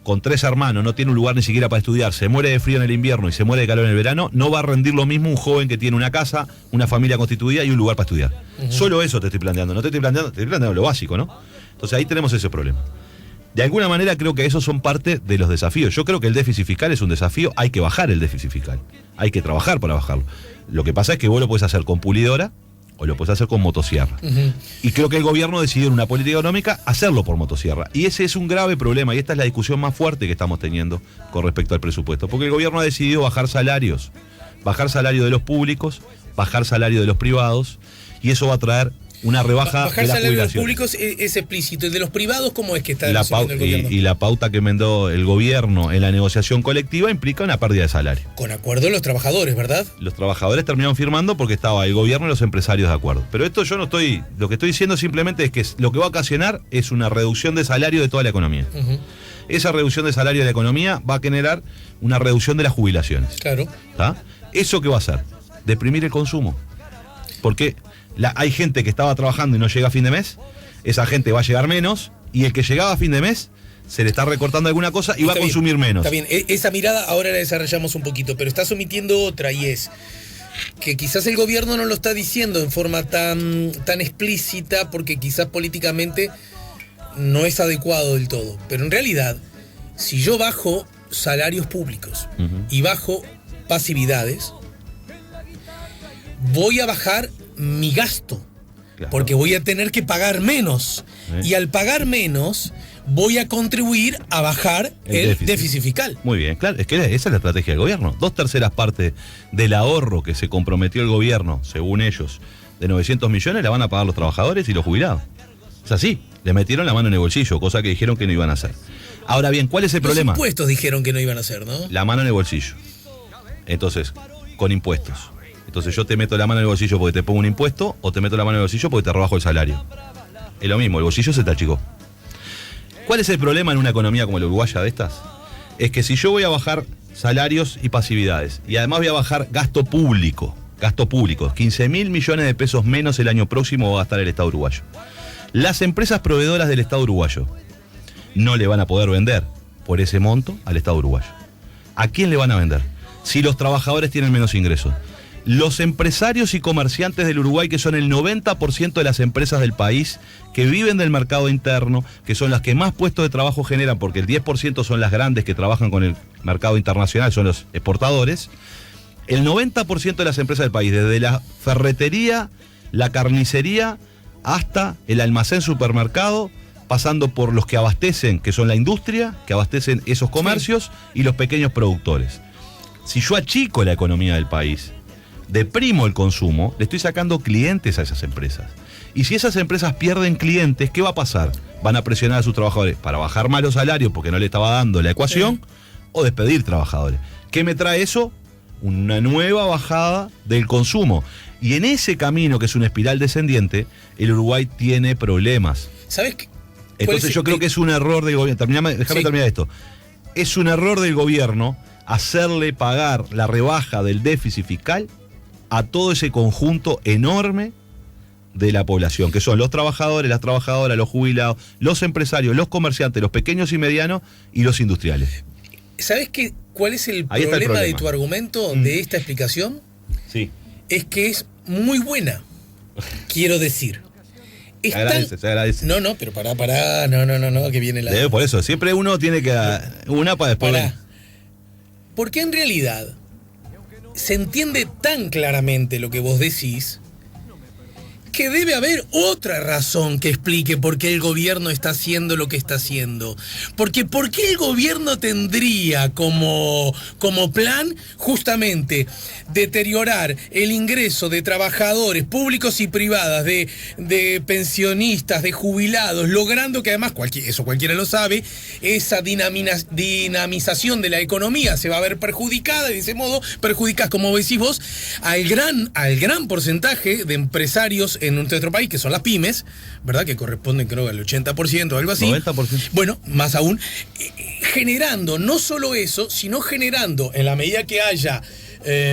con 3 hermanos, no tiene un lugar ni siquiera para estudiar, se muere de frío en el invierno y se muere de calor en el verano, no va a rendir lo mismo un joven que tiene una casa, una familia constituida y un lugar para estudiar. Solo eso te estoy planteando, no te estoy planteando lo básico, ¿no? Entonces ahí tenemos ese problema. De alguna manera creo que esos son parte de los desafíos. Yo creo que el déficit fiscal es un desafío, hay que bajar el déficit fiscal, hay que trabajar para bajarlo. Lo que pasa es que vos lo podés hacer con pulidora o lo puedes hacer con motosierra. Y creo que el gobierno decidió en una política económica hacerlo por motosierra. Y ese es un grave problema, y esta es la discusión más fuerte que estamos teniendo con respecto al presupuesto. Porque el gobierno ha decidido bajar salario de los públicos, bajar salario de los privados, y eso va a traer una rebaja bajar de la salario de los jubilación. públicos es explícito. ¿Y de los privados cómo es que está el gobierno? Y la pauta que mandó el gobierno en la negociación colectiva implica una pérdida de salario. Con acuerdo de los trabajadores, ¿verdad? Los trabajadores terminaron firmando porque estaba el gobierno y los empresarios de acuerdo. Pero esto yo no estoy... Lo que estoy diciendo simplemente es que lo que va a ocasionar es una reducción de salario de toda la economía. Esa reducción de salario de la economía va a generar una reducción de las jubilaciones. Claro. ¿Tá? ¿Eso qué va a hacer? Deprimir el consumo. Porque hay gente que estaba trabajando y no llega a fin de mes, esa gente va a llegar menos, y el que llegaba a fin de mes se le está recortando alguna cosa y va a consumir menos. Está bien, esa mirada ahora la desarrollamos un poquito, pero estás omitiendo otra, y es que quizás el gobierno no lo está diciendo en forma tan explícita porque quizás políticamente no es adecuado del todo. Pero en realidad, si yo bajo salarios públicos y bajo pasividades, voy a bajar mi gasto, claro, porque voy a tener que pagar menos. Y al pagar menos, voy a contribuir a bajar el déficit fiscal. Muy bien, claro, es que esa es la estrategia del gobierno. 2/3 partes del ahorro que se comprometió el gobierno, según ellos, de 900 millones, la van a pagar los trabajadores y los jubilados. Es así, le metieron la mano en el bolsillo, cosa que dijeron que no iban a hacer. Ahora bien, ¿cuál es el problema? Los impuestos dijeron que no iban a hacer, ¿no? La mano en el bolsillo. Entonces, con impuestos. Entonces yo te meto la mano en el bolsillo porque te pongo un impuesto, o te meto la mano en el bolsillo porque te rebajo el salario. Es lo mismo, el bolsillo se te achicó. ¿Cuál es el problema en una economía como la uruguaya de estas? Es que si yo voy a bajar salarios y pasividades, y además voy a bajar gasto público, 15.000 millones de pesos menos el año próximo va a gastar el Estado uruguayo. Las empresas proveedoras del Estado uruguayo no le van a poder vender por ese monto al Estado uruguayo. ¿A quién le van a vender? Si los trabajadores tienen menos ingresos. Los empresarios y comerciantes del Uruguay, que son el 90% de las empresas del país, que viven del mercado interno, que son las que más puestos de trabajo generan, porque el 10% son las grandes que trabajan con el mercado internacional, son los exportadores. El 90% de las empresas del país, desde la ferretería, la carnicería, hasta el almacén supermercado, pasando por los que abastecen, que son la industria, que abastecen esos comercios, y los pequeños productores. Si yo achico la economía del país, deprimo el consumo, le estoy sacando clientes a esas empresas. Y si esas empresas pierden clientes, ¿qué va a pasar? Van a presionar a sus trabajadores para bajar más los salarios porque no le estaba dando la ecuación, o despedir trabajadores. ¿Qué me trae eso? Una nueva bajada del consumo. Y en ese camino, que es una espiral descendiente, el Uruguay tiene problemas. ¿Sabes qué? Entonces yo creo que es un error del gobierno. Déjame terminar esto. Es un error del gobierno hacerle pagar la rebaja del déficit fiscal a todo ese conjunto enorme de la población, que son los trabajadores, las trabajadoras, los jubilados, los empresarios, los comerciantes, los pequeños y medianos y los industriales. ¿Sabes cuál es el problema de tu argumento, de esta explicación? Sí. Es que es muy buena, quiero decir. Se agradece. No, pero pará, no, que viene la... Por eso, siempre uno tiene que... Una para después... Porque en realidad se entiende tan claramente lo que vos decís que debe haber otra razón que explique por qué el gobierno está haciendo lo que está haciendo. Porque ¿por qué el gobierno tendría como plan justamente deteriorar el ingreso de trabajadores públicos y privadas, de pensionistas, de jubilados, logrando que además, eso cualquiera lo sabe, esa dinamización de la economía se va a ver perjudicada, y de ese modo perjudicas, como decís vos, al gran porcentaje de empresarios en nuestro país, que son las pymes, ¿verdad? Que corresponden, creo, al 80% o algo así. 90%. Bueno, más aún, generando no solo eso, sino generando, en la medida que haya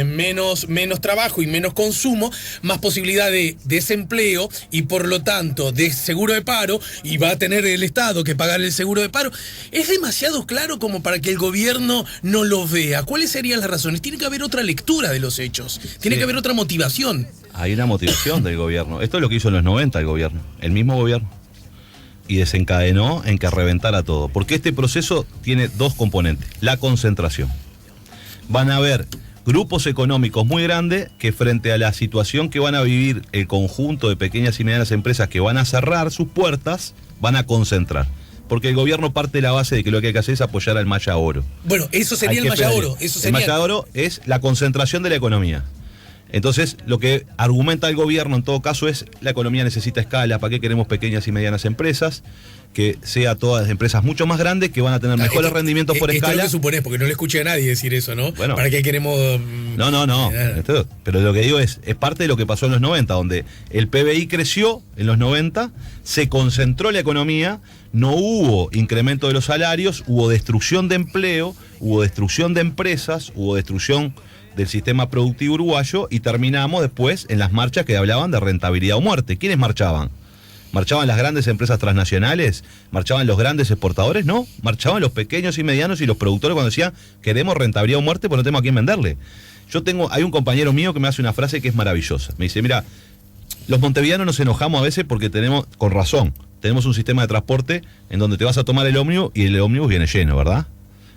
menos trabajo y menos consumo, más posibilidad de desempleo y por lo tanto de seguro de paro, y va a tener el Estado que pagar el seguro de paro. Es demasiado claro como para que el gobierno no lo vea. ¿Cuáles serían las razones? Tiene que haber otra lectura de los hechos, tiene que haber otra motivación. Hay una motivación del gobierno. Esto es lo que hizo en los 90 el gobierno, el mismo gobierno. Y desencadenó en que reventara todo. Porque este proceso tiene dos componentes. La concentración. Van a haber grupos económicos muy grandes que, frente a la situación que van a vivir el conjunto de pequeñas y medianas empresas que van a cerrar sus puertas, van a concentrar. Porque el gobierno parte de la base de que lo que hay que hacer es apoyar al Maya Oro. Bueno, eso sería el Maya Oro. El Maya Oro es la concentración de la economía. Entonces, lo que argumenta el gobierno en todo caso es: la economía necesita escala, ¿para qué queremos pequeñas y medianas empresas? Que sea todas empresas mucho más grandes, que van a tener mejores rendimientos por escala. Esto es lo que suponés, porque no le escuché a nadie decir eso, ¿no? Bueno, ¿para qué queremos...? No. Pero lo que digo es parte de lo que pasó en los 90, donde el PBI creció en los 90, se concentró la economía, no hubo incremento de los salarios, hubo destrucción de empleo, hubo destrucción de empresas, hubo destrucción del sistema productivo uruguayo, y terminamos después en las marchas que hablaban de rentabilidad o muerte. ¿Quiénes marchaban? ¿Marchaban las grandes empresas transnacionales? ¿Marchaban los grandes exportadores? No, marchaban los pequeños y medianos y los productores cuando decían: queremos rentabilidad o muerte porque no tenemos a quién venderle. Hay un compañero mío que me hace una frase que es maravillosa. Me dice: mira, los montevideanos nos enojamos a veces porque tenemos, con razón, tenemos un sistema de transporte en donde te vas a tomar el ómnibus y el ómnibus viene lleno, ¿verdad?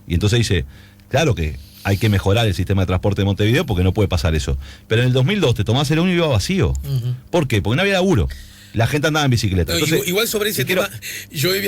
Y entonces dice: claro que hay que mejorar el sistema de transporte de Montevideo porque no puede pasar eso. Pero en el 2002 te tomás el ómnibus y iba vacío. ¿Por qué? Porque no había laburo. la gente andaba en bicicleta. No, Entonces, igual sobre ese tema, yo he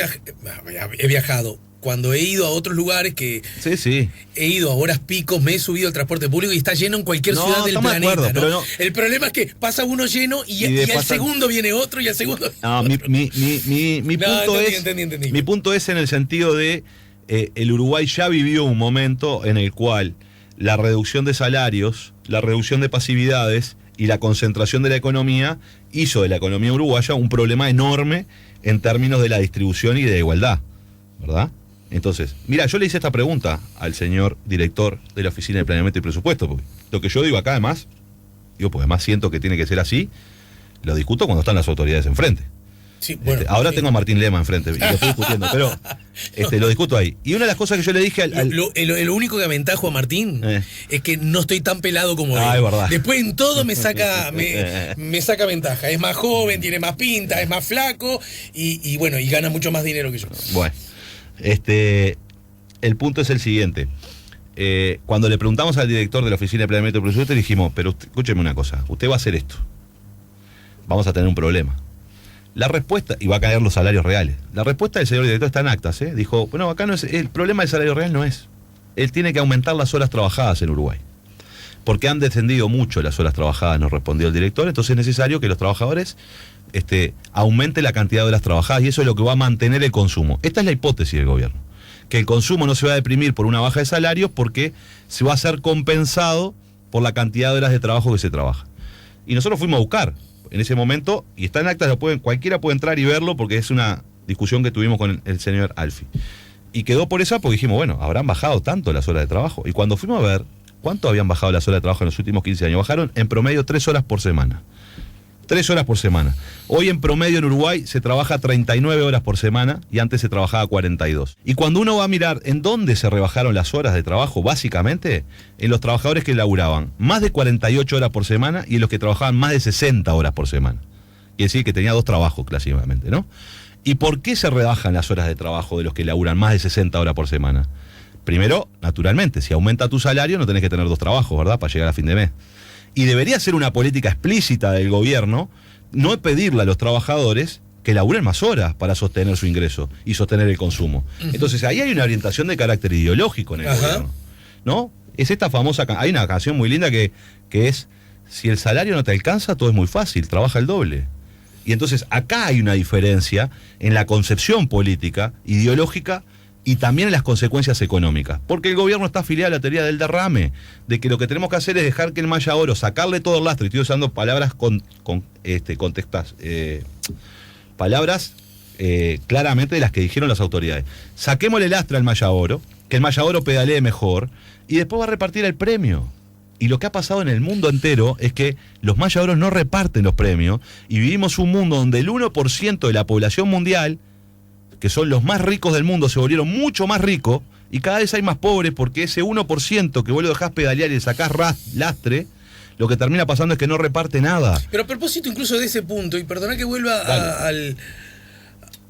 viajado. Cuando he ido a otros lugares que sí. he ido a horas picos, me he subido al transporte público y está lleno en cualquier ciudad del planeta. De acuerdo, ¿no? pero no. El problema es que pasa uno lleno y al segundo viene otro y al segundo. No, mi punto entendí. Mi punto es en el sentido de el Uruguay ya vivió un momento en el cual la reducción de salarios, la reducción de pasividades y la concentración de la economía hizo de la economía uruguaya un problema enorme en términos de la distribución y de igualdad, ¿verdad? Entonces, mira, yo le hice esta pregunta al señor director de la Oficina de Planeamiento y Presupuesto, porque lo que yo digo acá además, porque además siento que tiene que ser así, lo discuto cuando están las autoridades enfrente. Sí, bueno, ahora tengo a Martín Lema enfrente y lo estoy discutiendo, pero lo discuto ahí. Y una de las cosas que yo le dije Lo único que aventajo a Martín es que no estoy tan pelado como él. Es verdad. Después en todo me saca ventaja. Es más joven, tiene más pinta, es más flaco y bueno, y gana mucho más dinero que yo. Bueno. El punto es el siguiente. Cuando le preguntamos al director de la Oficina de Planeamiento y Presupuesto, le dijimos, pero escúcheme una cosa, usted va a hacer esto, vamos a tener un problema. La respuesta, y va a caer los salarios reales, la respuesta del señor director está en actas, dijo, bueno, acá no es, el problema del salario real no es, él tiene que aumentar las horas trabajadas en Uruguay, porque han descendido mucho las horas trabajadas, nos respondió el director, entonces es necesario que los trabajadores aumente la cantidad de horas trabajadas y eso es lo que va a mantener el consumo. Esta es la hipótesis del gobierno, que el consumo no se va a deprimir por una baja de salarios porque se va a ser compensado por la cantidad de horas de trabajo que se trabaja. Y nosotros fuimos a buscar en ese momento, y está en actas, cualquiera puede entrar y verlo porque es una discusión que tuvimos con el señor Alfi. Y quedó por eso porque dijimos, bueno, habrán bajado tanto las horas de trabajo. Y cuando fuimos a ver cuánto habían bajado las horas de trabajo en los últimos 15 años, bajaron en promedio 3 horas por semana. 3 horas por semana. Hoy en promedio en Uruguay se trabaja 39 horas por semana y antes se trabajaba 42. Y cuando uno va a mirar en dónde se rebajaron las horas de trabajo, básicamente, en los trabajadores que laburaban más de 48 horas por semana y en los que trabajaban más de 60 horas por semana. Quiere decir que tenía 2 trabajos clásicamente, ¿no? ¿Y por qué se rebajan las horas de trabajo de los que laburan más de 60 horas por semana? Primero, naturalmente, si aumenta tu salario no tenés que tener 2 trabajos, ¿verdad? Para llegar a fin de mes. Y debería ser una política explícita del gobierno, no pedirle a los trabajadores que laburen más horas para sostener su ingreso y sostener el consumo. Entonces ahí hay una orientación de carácter ideológico en el gobierno, ¿no? Es esta famosa, hay una canción muy linda que es, si el salario no te alcanza, todo es muy fácil, trabaja el doble. Y entonces acá hay una diferencia en la concepción política, ideológica, y también en las consecuencias económicas, porque el gobierno está afiliado a la teoría del derrame, de que lo que tenemos que hacer es dejar que el Maya Oro, sacarle todo el lastre, estoy usando palabras contextas, palabras claramente de las que dijeron las autoridades. Saquémosle el lastre al Maya Oro, que el Maya Oro pedalee mejor, y después va a repartir el premio. Y lo que ha pasado en el mundo entero es que los Maya Oros no reparten los premios, y vivimos un mundo donde el 1% de la población mundial, que son los más ricos del mundo, se volvieron mucho más ricos y cada vez hay más pobres porque ese 1% que vos lo dejás pedalear y le sacás lastre, lo que termina pasando es que no reparte nada. Pero a propósito incluso de ese punto, y perdona que vuelva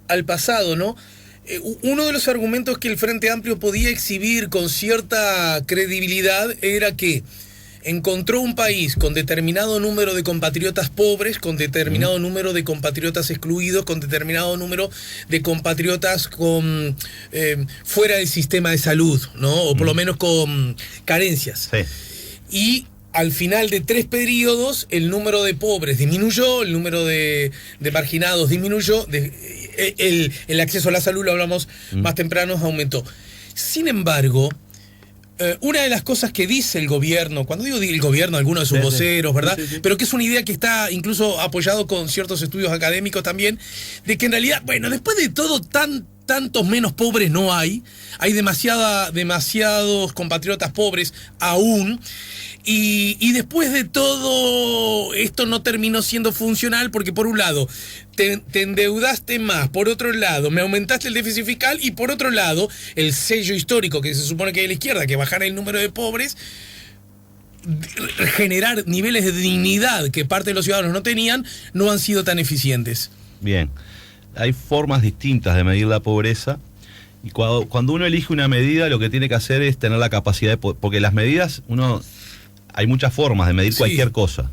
al pasado, ¿no? Uno de los argumentos que el Frente Amplio podía exhibir con cierta credibilidad era que encontró un país con determinado número de compatriotas pobres, con determinado número de compatriotas excluidos, con determinado número de compatriotas con fuera del sistema de salud, ¿no? O por lo menos con carencias. Sí. Y al final de 3 periodos, el número de pobres disminuyó, el número de marginados disminuyó, el acceso a la salud, lo hablamos más temprano, aumentó. Sin embargo, una de las cosas que dice el gobierno, cuando digo el gobierno, algunos de sus voceros, ¿verdad? Sí. Pero que es una idea que está incluso apoyado con ciertos estudios académicos también, de que en realidad, bueno, después de todo, tantos menos pobres no hay demasiados compatriotas pobres aún, y después de todo, esto no terminó siendo funcional porque por un lado te endeudaste más, por otro lado me aumentaste el déficit fiscal y por otro lado el sello histórico que se supone que es de la izquierda, que bajara el número de pobres, generar niveles de dignidad que parte de los ciudadanos no tenían, no han sido tan eficientes. Bien, hay formas distintas de medir la pobreza. Y cuando uno elige una medida, lo que tiene que hacer es tener la capacidad de... Porque las medidas, hay muchas formas de medir cualquier cosa.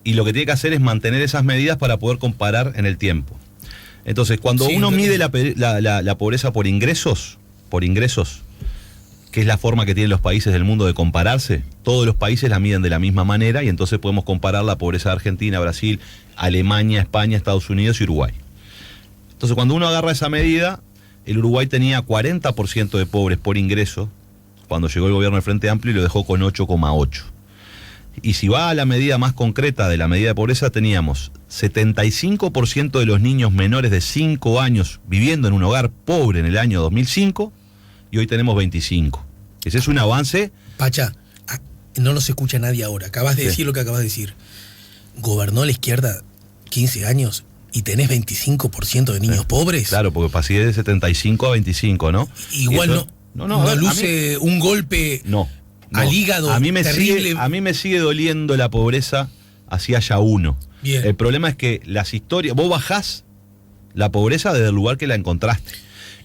y lo que tiene que hacer es mantener esas medidas para poder comparar en el tiempo. Entonces, cuando uno mide la pobreza por ingresos, que es la forma que tienen los países del mundo de compararse, todos los países la miden de la misma manera y entonces podemos comparar la pobreza de Argentina, Brasil, Alemania, España, Estados Unidos y Uruguay. Entonces, cuando uno agarra esa medida, el Uruguay tenía 40% de pobres por ingreso cuando llegó el gobierno del Frente Amplio y lo dejó con 8,8. Y si va a la medida más concreta de la medida de pobreza, teníamos 75% de los niños menores de 5 años viviendo en un hogar pobre en el año 2005 y hoy tenemos 25. Ese es un avance. Pacha, no nos escucha nadie ahora. Acabas de decir lo que acabas de decir. Gobernó la izquierda 15 años y tenés 25% de niños pobres. Claro, porque pasé de 75 a 25, ¿no? Igual eso, no luce un golpe... No. Al hígado, a mí me terrible. A mí me sigue doliendo la pobreza hacia allá uno. Bien. El problema es que las historias, vos bajás la pobreza desde el lugar que la encontraste.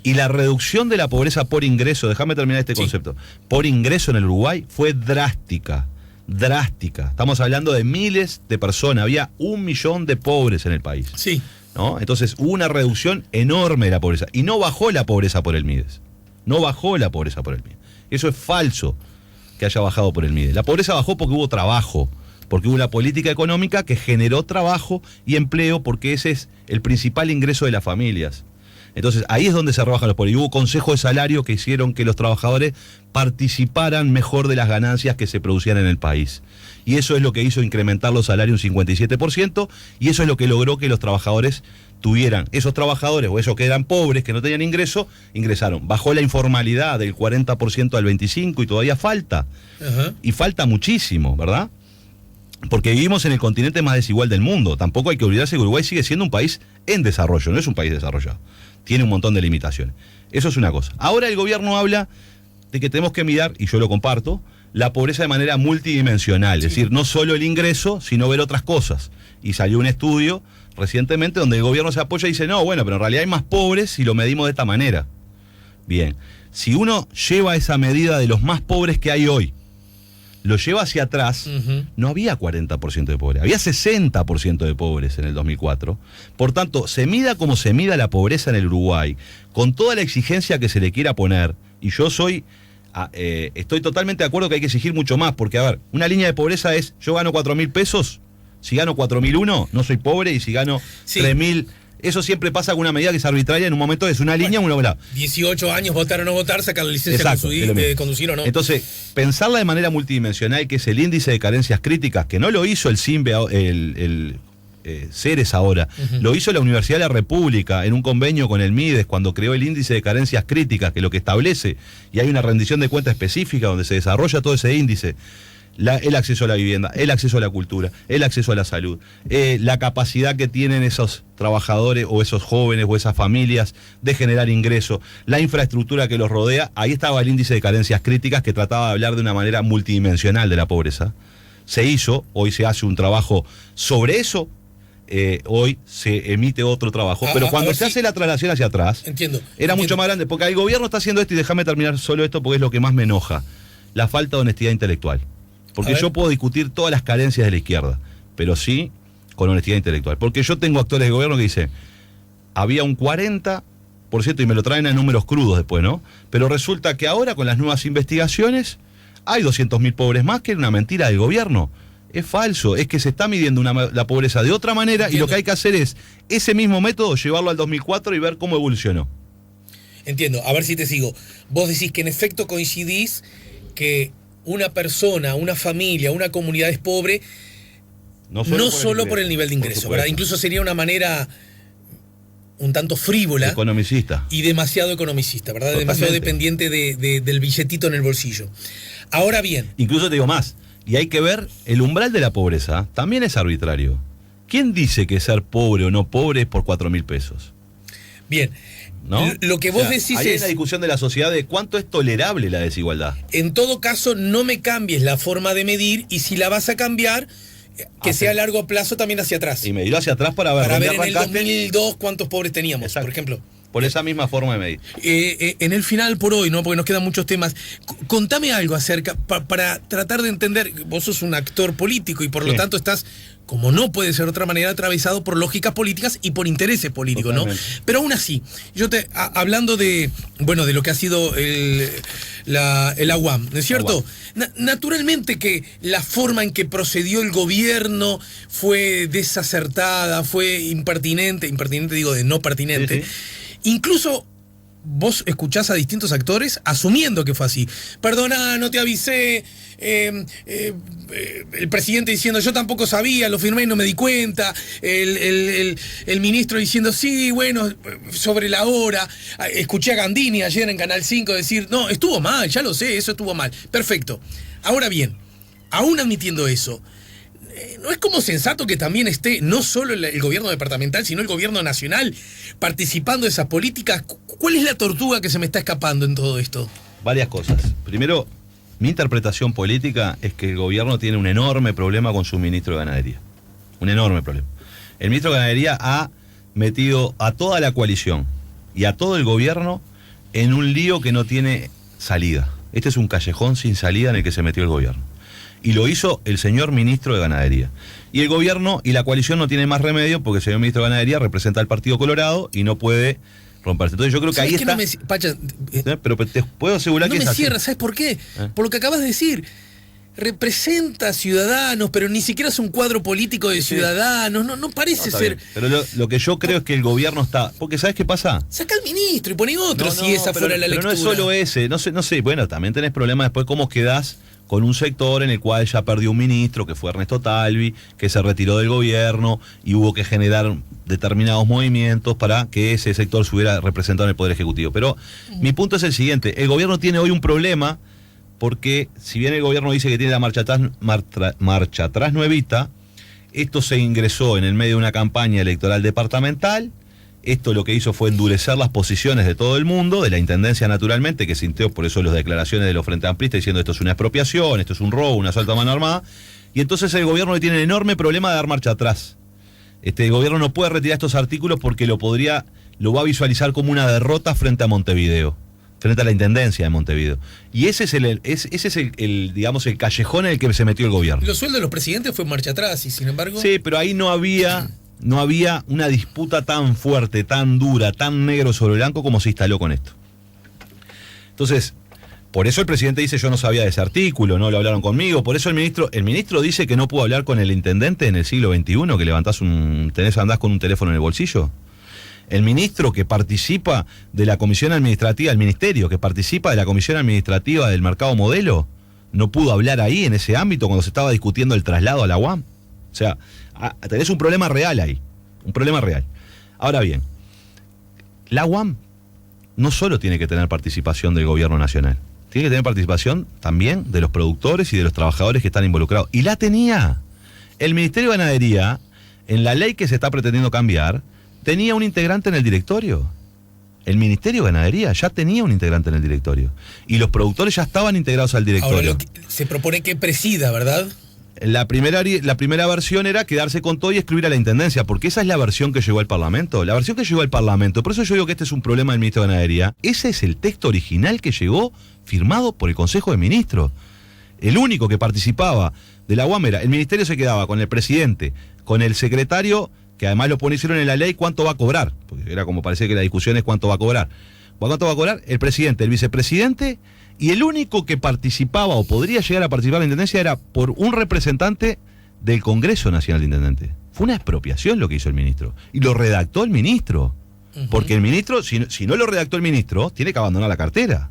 Y la reducción de la pobreza por ingreso, déjame terminar este concepto, por ingreso en el Uruguay fue drástica. Estamos hablando de miles de personas, había 1 millón de pobres en el país. Sí. ¿No? Entonces hubo una reducción enorme de la pobreza. Y no bajó la pobreza por el MIDES. Eso es falso, que haya bajado por el MIDES. La pobreza bajó porque hubo trabajo, porque hubo una política económica que generó trabajo y empleo, porque ese es el principal ingreso de las familias. Entonces ahí es donde se rebajan los pobres. Y hubo consejos de salario que hicieron que los trabajadores participaran mejor de las ganancias que se producían en el país. Y eso es lo que hizo incrementar los salarios un 57%, y eso es lo que logró que los trabajadores tuvieran, esos trabajadores o esos que eran pobres, que no tenían ingreso, ingresaron. Bajó la informalidad del 40% al 25% y todavía falta. Y falta muchísimo, ¿verdad? Porque vivimos en el continente más desigual del mundo. Tampoco hay que olvidarse que Uruguay sigue siendo un país en desarrollo, no es un país desarrollado. Tiene un montón de limitaciones. Eso es una cosa. Ahora el gobierno habla de que tenemos que mirar, y yo lo comparto, la pobreza de manera multidimensional, es decir, no solo el ingreso, sino ver otras cosas. Y salió un estudio recientemente donde el gobierno se apoya y dice, no, bueno, pero en realidad hay más pobres si lo medimos de esta manera. Bien, si uno lleva esa medida de los más pobres que hay hoy, lo lleva hacia atrás, no había 40% de pobres, había 60% de pobres en el 2004. Por tanto, se mida como se mida la pobreza en el Uruguay, con toda la exigencia que se le quiera poner, y yo estoy totalmente de acuerdo que hay que exigir mucho más, porque, a ver, una línea de pobreza es, yo gano 4.000 pesos, si gano 4.001, no soy pobre, y si gano 3.000... Eso siempre pasa con una medida que es arbitraria, en un momento es una línea, una bola. 18 años, votar o no votar, sacar la licencia de conducir o no. Entonces, pensarla de manera multidimensional, que es el índice de carencias críticas, que no lo hizo el CIMBE, Ceres ahora, lo hizo la Universidad de la República en un convenio con el MIDES cuando creó el índice de carencias críticas, que lo que establece, y hay una rendición de cuenta específica donde se desarrolla todo ese índice. El acceso a la vivienda, el acceso a la cultura, el acceso a la salud, la capacidad que tienen esos trabajadores o esos jóvenes o esas familias de generar ingresos, la infraestructura que los rodea. Ahí estaba el índice de carencias críticas que trataba de hablar de una manera multidimensional de la pobreza. Se hizo, hoy se hace un trabajo sobre eso, hoy se emite otro trabajo, pero cuando se hace la traslación hacia atrás, era mucho más grande, porque el gobierno está haciendo esto, y déjame terminar solo esto porque es lo que más me enoja, la falta de honestidad intelectual. Porque yo puedo discutir todas las carencias de la izquierda, pero sí con honestidad intelectual. Porque yo tengo actores de gobierno que dicen, había un 40%, y me lo traen a números crudos después, ¿no? Pero resulta que ahora con las nuevas investigaciones hay 200.000 pobres más, que era una mentira del gobierno. Es falso, es que se está midiendo la pobreza de otra manera. Entiendo. Y lo que hay que hacer es ese mismo método, llevarlo al 2004 y ver cómo evolucionó. Entiendo, a ver si te sigo. Vos decís que en efecto coincidís que una persona, una familia, una comunidad es pobre no solo por el nivel de ingreso, ¿verdad? Incluso sería una manera un tanto frívola. Economicista. Y demasiado economicista, ¿verdad? Totalmente. Demasiado dependiente del billetito en el bolsillo. Ahora bien. Incluso te digo más, y hay que ver, el umbral de la pobreza también es arbitrario. ¿Quién dice que ser pobre o no pobre es por 4.000 pesos? Bien. ¿No? Lo que vos decís hay una discusión de la sociedad de cuánto es tolerable la desigualdad. En todo caso, no me cambies la forma de medir, y si la vas a cambiar, que sea a largo plazo también hacia atrás. Y medirlo hacia atrás para ver en el 2002 cuántos pobres teníamos. Exacto. Por ejemplo. Por esa misma forma de medir. En el final por hoy, ¿no? Porque nos quedan muchos temas. Contame algo acerca, para tratar de entender, vos sos un actor político y por lo tanto estás como no puede ser de otra manera, atravesado por lógicas políticas y por intereses políticos, ¿no? Pero aún así, hablando de lo que ha sido la UAM, ¿no es cierto? Naturalmente que la forma en que procedió el gobierno fue desacertada, fue impertinente digo de no pertinente. Sí. Incluso vos escuchás a distintos actores asumiendo que fue así. Perdona, no te avisé. El presidente diciendo yo tampoco sabía, lo firmé y no me di cuenta. El ministro diciendo sí, bueno, sobre la hora. Escuché a Gandini ayer en Canal 5 decir no, estuvo mal, ya lo sé, eso estuvo mal. Perfecto. Ahora bien, aún admitiendo eso, ¿no es como sensato que también esté no solo el gobierno departamental, sino el gobierno nacional participando de esas políticas? ¿Cuál es la tortuga que se me está escapando en todo esto? Varias cosas. Primero, mi interpretación política es que el gobierno tiene un enorme problema con su ministro de Ganadería. Un enorme problema. El ministro de Ganadería ha metido a toda la coalición y a todo el gobierno en un lío que no tiene salida. Este es un callejón sin salida en el que se metió el gobierno. Y lo hizo el señor ministro de Ganadería. Y el gobierno y la coalición no tienen más remedio porque el señor ministro de Ganadería representa al Partido Colorado y no puede romperse. Entonces yo creo que ahí está... Pacha, pero te puedo asegurar que es así. No me cierra, ¿sabes por qué? Por lo que acabas de decir. Representa ciudadanos, pero ni siquiera es un cuadro político de ciudadanos. No parece ser... Bien. Pero lo que yo creo es que el gobierno está... Porque ¿sabes qué pasa? Saca al ministro y pone otro si esa fuera la lectura. Pero no es solo ese. No sé. Bueno, también tenés problemas después cómo quedás con un sector en el cual ya perdió un ministro, que fue Ernesto Talvi, que se retiró del gobierno y hubo que generar determinados movimientos para que ese sector se hubiera representado en el Poder Ejecutivo. Pero mi punto es el siguiente, el gobierno tiene hoy un problema porque si bien el gobierno dice que tiene la marcha atrás nuevita, esto se ingresó en el medio de una campaña electoral departamental. Esto lo que hizo fue endurecer las posiciones de todo el mundo, de la Intendencia naturalmente, que sintió por eso las declaraciones de los Frente Amplistas diciendo esto es una expropiación, esto es un robo, un asalto a mano armada, y entonces el gobierno tiene un enorme problema de dar marcha atrás. El gobierno no puede retirar estos artículos porque lo va a visualizar como una derrota frente a Montevideo, frente a la Intendencia de Montevideo. Y ese es el callejón en el que se metió el gobierno. Los sueldos de los presidentes fue marcha atrás y sin embargo... Sí, pero ahí no había una disputa tan fuerte, tan dura, tan negro sobre blanco como se instaló con esto. Eso por eso el presidente dice yo no sabía de ese artículo, no lo hablaron conmigo, por eso el ministro dice que no pudo hablar con el intendente en el siglo XXI, que andás con un teléfono en el bolsillo. El ministro que participa de la comisión administrativa, el ministerio que participa de la comisión administrativa del mercado modelo, no pudo hablar ahí en ese ámbito cuando se estaba discutiendo el traslado a la UAM. O sea, tenés un problema real ahí, un problema real. Ahora bien, la UAM no solo tiene que tener participación del gobierno nacional, tiene que tener participación también de los productores y de los trabajadores que están involucrados. Y la tenía. El Ministerio de Ganadería, en la ley que se está pretendiendo cambiar, tenía un integrante en el directorio. El Ministerio de Ganadería ya tenía un integrante en el directorio. Y los productores ya estaban integrados al directorio. Ahora se propone que presida, ¿verdad? La primera versión era quedarse con todo y excluir a la Intendencia, porque esa es la versión que llegó al Parlamento. La versión que llegó al Parlamento, por eso yo digo que este es un problema del Ministro de Ganadería. Ese es el texto original que llegó firmado por el Consejo de Ministros. El único que participaba de la UAM era, el Ministerio se quedaba con el presidente, con el secretario, que además lo pusieron en la ley cuánto va a cobrar, porque era como parecía que la discusión es cuánto va a cobrar. ¿Cuánto va a cobrar? El presidente, el vicepresidente, y el único que participaba o podría llegar a participar en la Intendencia era por un representante del Congreso Nacional de Intendentes. Fue una expropiación lo que hizo el ministro. Y lo redactó el ministro. Porque el ministro, si no lo redactó el ministro, tiene que abandonar la cartera.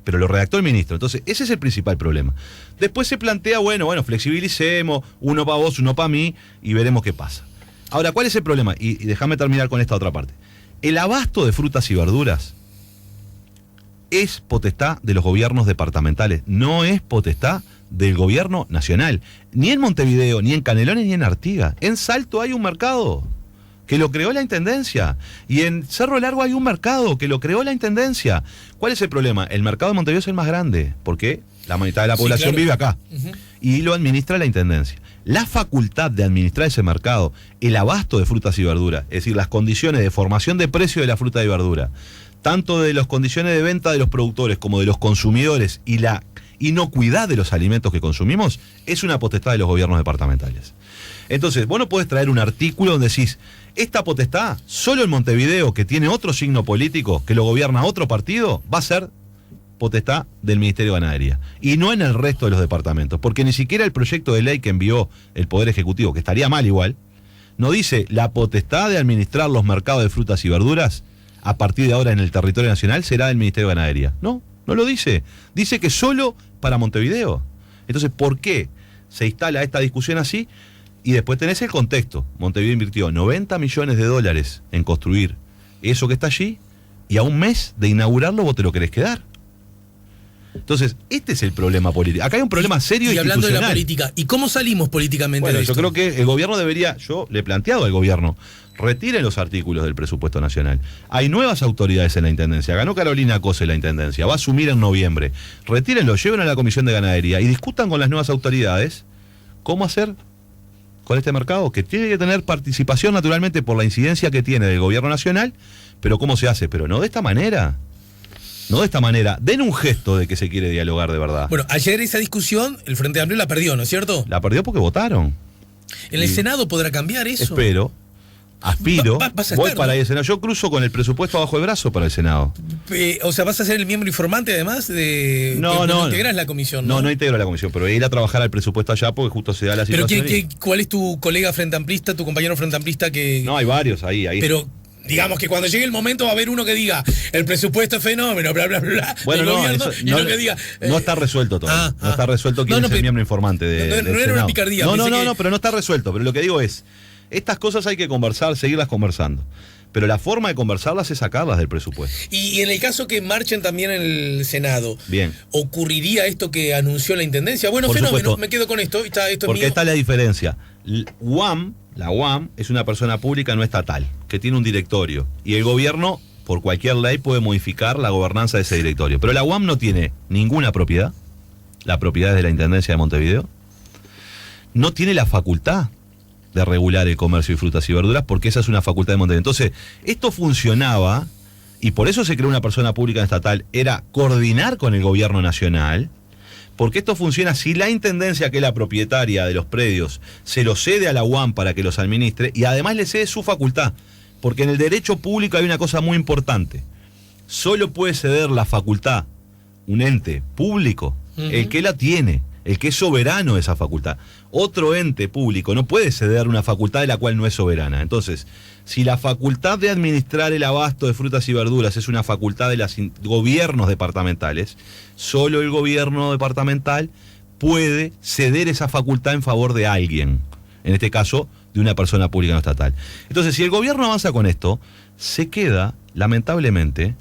Pero lo redactó el ministro. Entonces, ese es el principal problema. Después se plantea, bueno, flexibilicemos, uno para vos, uno para mí, y veremos qué pasa. Ahora, ¿cuál es el problema? Y déjame terminar con esta otra parte. El abasto de frutas y verduras es potestad de los gobiernos departamentales, no es potestad del gobierno nacional. Ni en Montevideo, ni en Canelones, ni en Artigas. En Salto hay un mercado que lo creó la Intendencia. Y en Cerro Largo hay un mercado que lo creó la Intendencia. ¿Cuál es el problema? El mercado de Montevideo es el más grande, porque la mitad de la población vive acá. Y lo administra la Intendencia. La facultad de administrar ese mercado, el abasto de frutas y verduras, es decir, las condiciones de formación de precio de la fruta y verdura, tanto de las condiciones de venta de los productores como de los consumidores y la inocuidad de los alimentos que consumimos, es una potestad de los gobiernos departamentales. Entonces, vos no podés traer un artículo donde decís, esta potestad, solo en Montevideo, que tiene otro signo político, que lo gobierna otro partido, va a ser potestad del Ministerio de Ganadería. Y no en el resto de los departamentos. Porque ni siquiera el proyecto de ley que envió el Poder Ejecutivo, que estaría mal igual, no dice la potestad de administrar los mercados de frutas y verduras a partir de ahora en el territorio nacional será del Ministerio de Ganadería. No, no lo dice. Dice que solo para Montevideo. Entonces, ¿por qué se instala esta discusión así? Y después tenés el contexto. Montevideo invirtió 90 millones de dólares en construir eso que está allí, y a un mes de inaugurarlo vos te lo querés quedar. Entonces, este es el problema político. Acá hay un problema serio y hablando de la institucional. política, ¿y cómo salimos políticamente Bueno, de esto? yo creo que el gobierno debería, yo le he planteado al gobierno, retiren los artículos del presupuesto nacional. Hay nuevas autoridades en la Intendencia. Ganó Carolina Cose la Intendencia, va a asumir en noviembre. Retírenlo, lleven a la Comisión de Ganadería y discutan con las nuevas autoridades cómo hacer con este mercado, que tiene que tener participación naturalmente por la incidencia que tiene del gobierno nacional, pero cómo se hace, pero no de esta manera. No de esta manera. Den un gesto de que se quiere dialogar de verdad. Bueno, ayer esa discusión, el Frente Amplio la perdió, ¿no es cierto? La perdió porque votaron. ¿En el Senado podrá cambiar eso? Espero, aspiro, vas a voy estar, para ¿no? ahí al Senado. Yo cruzo con el presupuesto bajo el brazo para el Senado. O sea, ¿vas a ser el miembro informante además de No, que no. integrás la comisión? No integro la comisión, pero voy a ir a trabajar al presupuesto allá porque justo se da la Pero situación. ¿cuál es tu colega Frente Amplista, tu compañero Frente Amplista que...? No, hay varios ahí. Pero digamos que cuando llegue el momento va a haber uno que diga el presupuesto es fenómeno, bla, bla, bla, Bueno, del no, gobierno, eso, y uno que diga... no está resuelto todavía. No está resuelto quién es el miembro informante del no era Senado. una picardía. No, pero no está resuelto. Pero lo que digo es, estas cosas hay que conversar, seguirlas conversando. Pero la forma de conversarlas es sacarlas del presupuesto. Y en el caso que marchen también en el Senado, Bien. ¿ocurriría esto que anunció la Intendencia? Bueno, Por fenómeno, supuesto. me quedo con esto. Esto es Porque mío. está la diferencia. La UAM es una persona pública no estatal, que tiene un directorio. Y el gobierno, por cualquier ley, puede modificar la gobernanza de ese directorio. Pero la UAM no tiene ninguna propiedad. La propiedad es de la Intendencia de Montevideo. No tiene la facultad de regular el comercio de frutas y verduras, porque esa es una facultad de Montevideo. Entonces, esto funcionaba, y por eso se creó una persona pública estatal, era coordinar con el gobierno nacional. Porque esto funciona si la Intendencia, que es la propietaria de los predios, se lo cede a la UAM para que los administre y además le cede su facultad. Porque en el derecho público hay una cosa muy importante. Solo puede ceder la facultad un ente público, el que la tiene, el que es soberano de esa facultad. Otro ente público no puede ceder una facultad de la cual no es soberana. Entonces, si la facultad de administrar el abasto de frutas y verduras es una facultad de los gobiernos departamentales, solo el gobierno departamental puede ceder esa facultad en favor de alguien, en este caso de una persona pública no estatal. Entonces, si el gobierno avanza con esto, se queda, lamentablemente,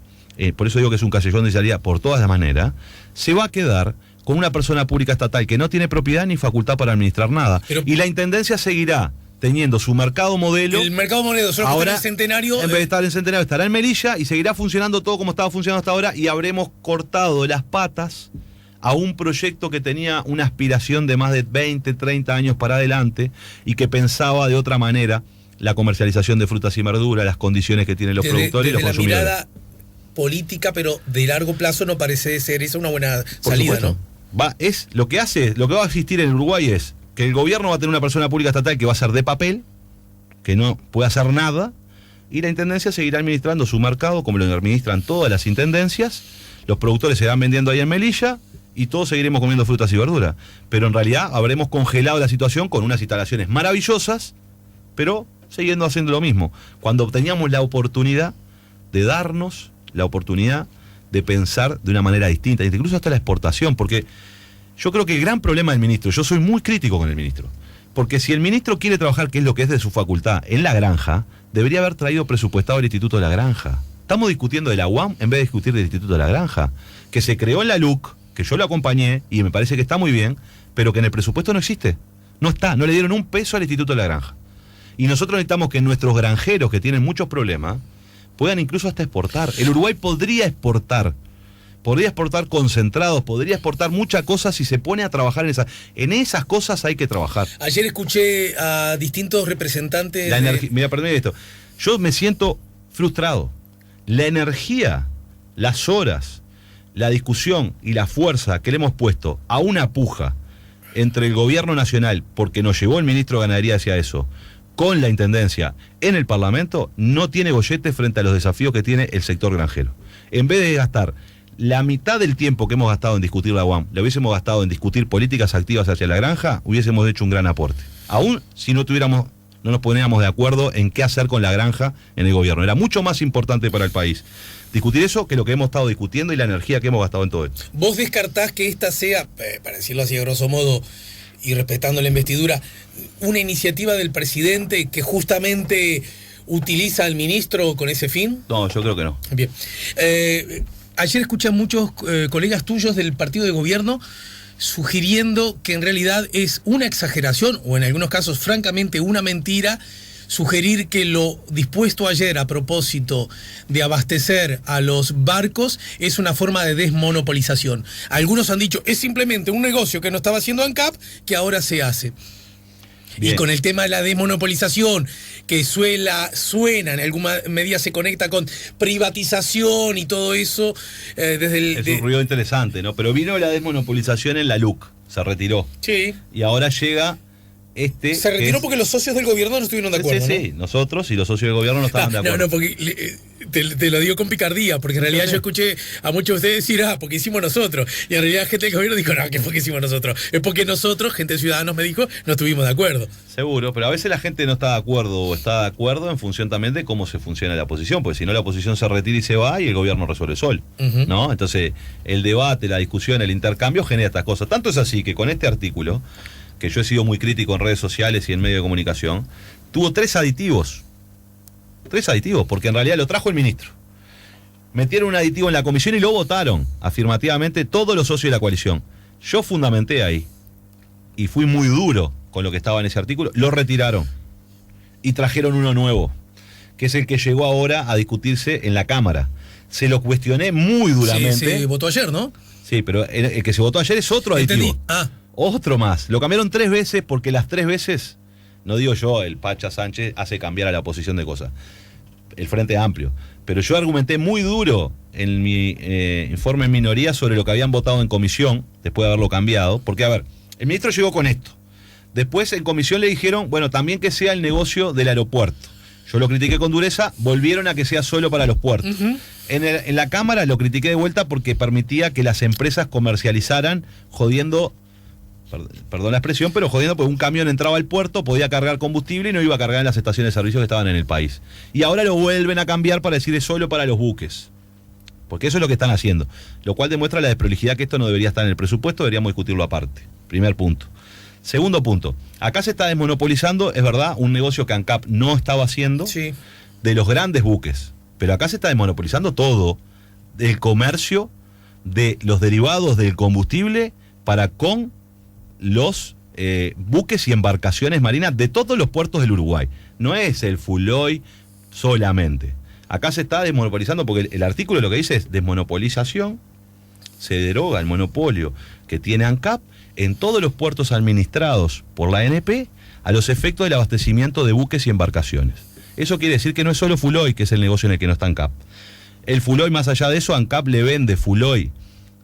por eso digo que es un callejón de salida por todas las maneras, se va a quedar con una persona pública estatal que no tiene propiedad ni facultad para administrar nada. Y la Intendencia seguirá teniendo su mercado modelo. El mercado modelo, solo ahora, que está en el Centenario. En vez de estar en Centenario, estará en Melilla y seguirá funcionando todo como estaba funcionando hasta ahora, y habremos cortado las patas a un proyecto que tenía una aspiración de más de 20, 30 años para adelante y que pensaba de otra manera la comercialización de frutas y verduras, las condiciones que tienen los productores y los consumidores. La mirada política, pero de largo plazo no parece ser esa una buena Por salida, supuesto. ¿no? Lo que va a existir en Uruguay es que el gobierno va a tener una persona pública estatal que va a ser de papel, que no puede hacer nada, y la Intendencia seguirá administrando su mercado como lo administran todas las intendencias. Los productores se van vendiendo ahí en Melilla y todos seguiremos comiendo frutas y verduras. Pero en realidad habremos congelado la situación con unas instalaciones maravillosas, pero siguiendo haciendo lo mismo. Cuando teníamos la oportunidad de darnos la oportunidad de pensar de una manera distinta, incluso hasta la exportación, porque yo creo que el gran problema del ministro, yo soy muy crítico con el ministro, porque si el ministro quiere trabajar, que es lo que es de su facultad, en la granja, debería haber traído presupuestado el Instituto de la Granja. Estamos discutiendo de la UAM en vez de discutir del Instituto de la Granja, que se creó en la LUC, que yo lo acompañé y me parece que está muy bien, pero que en el presupuesto no existe. No está, no le dieron un peso al Instituto de la Granja. Y nosotros necesitamos que nuestros granjeros, que tienen muchos problemas, puedan incluso hasta exportar. El Uruguay podría exportar concentrados, podría exportar muchas cosas si se pone a trabajar en esas. En esas cosas hay que trabajar. Ayer escuché a distintos representantes. Mira, perdón esto. Yo me siento frustrado. La energía, las horas, la discusión y la fuerza que le hemos puesto a una puja entre el gobierno nacional, porque nos llevó el ministro de Ganadería hacia eso, con la intendencia en el Parlamento, no tiene gollete frente a los desafíos que tiene el sector granjero. En vez de gastar la mitad del tiempo que hemos gastado en discutir la UAM, lo hubiésemos gastado en discutir políticas activas hacia la granja, hubiésemos hecho un gran aporte. Aún si no nos poníamos de acuerdo en qué hacer con la granja en el gobierno. Era mucho más importante para el país discutir eso que lo que hemos estado discutiendo y la energía que hemos gastado en todo esto. ¿Vos descartás que esta sea, para decirlo así a grosso modo, y respetando la investidura, una iniciativa del presidente que justamente utiliza al ministro con ese fin? No, yo creo que no. Bien. Ayer escuché a muchos colegas tuyos del partido de gobierno sugiriendo que en realidad es una exageración, o en algunos casos francamente una mentira, sugerir que lo dispuesto ayer a propósito de abastecer a los barcos es una forma de desmonopolización. Algunos han dicho, es simplemente un negocio que no estaba haciendo ANCAP, que ahora se hace. Bien. Y con el tema de la desmonopolización, que suena, en alguna medida se conecta con privatización y todo eso, Es un ruido interesante, ¿no? Pero vino la desmonopolización en la LUC, se retiró. Sí. Y ahora llega se retiró porque los socios del gobierno no estuvieron de acuerdo, sí, ¿no? Nosotros y los socios del gobierno no estaban de acuerdo. No, porque te lo digo con picardía, porque en realidad yo escuché a muchos de ustedes decir, porque hicimos nosotros. Y en realidad gente del gobierno dijo, no, que fue que hicimos nosotros. Es porque nosotros, gente de Ciudadanos me dijo, no estuvimos de acuerdo. Seguro, pero a veces la gente no está de acuerdo o está de acuerdo en función también de cómo se funciona la oposición, porque si no la oposición se retira y se va y el gobierno resuelve sol, ¿no? Entonces el debate, la discusión, el intercambio genera estas cosas. Tanto es así que con este artículo, que yo he sido muy crítico en redes sociales y en medios de comunicación, tuvo tres aditivos, porque en realidad lo trajo el ministro. Metieron un aditivo en la comisión y lo votaron afirmativamente todos los socios de la coalición. Yo fundamenté ahí y fui muy duro con lo que estaba en ese artículo, lo retiraron y trajeron uno nuevo, que es el que llegó ahora a discutirse en la Cámara. Se lo cuestioné muy duramente. Se votó ayer, ¿no? Sí, pero el que se votó ayer es otro aditivo. Otro más. Lo cambiaron 3 veces porque las 3 veces, no digo yo, el Pacha Sánchez hace cambiar a la oposición de cosas. El Frente Amplio. Pero yo argumenté muy duro en mi informe en minoría sobre lo que habían votado en comisión, después de haberlo cambiado. Porque, a ver, el ministro llegó con esto. Después en comisión le dijeron, bueno, también que sea el negocio del aeropuerto. Yo lo critiqué con dureza, volvieron a que sea solo para los puertos. En la Cámara lo critiqué de vuelta porque permitía que las empresas comercializaran jodiendo, perdón la expresión, pero jodiendo, porque un camión entraba al puerto, podía cargar combustible y no iba a cargar en las estaciones de servicio que estaban en el país. Y ahora lo vuelven a cambiar para decir es solo para los buques. Porque eso es lo que están haciendo. Lo cual demuestra la desprolijidad que esto no debería estar en el presupuesto, deberíamos discutirlo aparte. Primer punto. Segundo punto. Acá se está desmonopolizando, es verdad, un negocio que ANCAP no estaba haciendo, sí, de los grandes buques. Pero acá se está desmonopolizando todo, del comercio, de los derivados del combustible para con los buques y embarcaciones marinas de todos los puertos del Uruguay. No es el Fuloy solamente. Acá se está desmonopolizando porque el artículo lo que dice es desmonopolización, se deroga el monopolio que tiene ANCAP en todos los puertos administrados por la ANP a los efectos del abastecimiento de buques y embarcaciones. Eso quiere decir que no es solo Fuloy, que es el negocio en el que no está ANCAP. El Fuloy, más allá de eso, ANCAP le vende Fuloy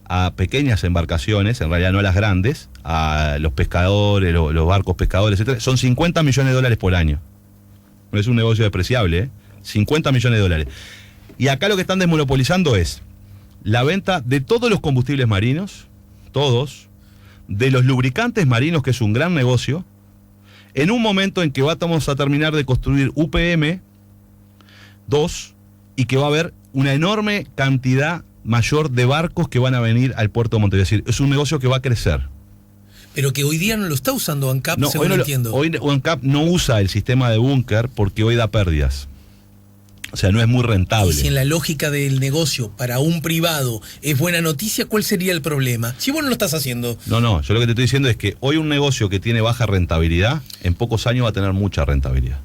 a pequeñas embarcaciones, en realidad no a las grandes, a los pescadores, los barcos pescadores, etc. Son $50 millones por año. No es un negocio despreciable, ¿eh? $50 millones. Y acá lo que están desmonopolizando es la venta de todos los combustibles marinos, todos, de los lubricantes marinos, que es un gran negocio, en un momento en que vamos a terminar de construir UPM 2 y que va a haber una enorme cantidad mayor de barcos que van a venir al puerto de Montevideo. Es decir, es un negocio que va a crecer. Pero que hoy día no lo está usando ANCAP, no, según entiendo. Hoy ANCAP no usa el sistema de búnker porque hoy da pérdidas. O sea, no es muy rentable. Y si en la lógica del negocio para un privado es buena noticia, ¿cuál sería el problema? Si vos no lo estás haciendo. No, yo lo que te estoy diciendo es que hoy un negocio que tiene baja rentabilidad, en pocos años va a tener mucha rentabilidad.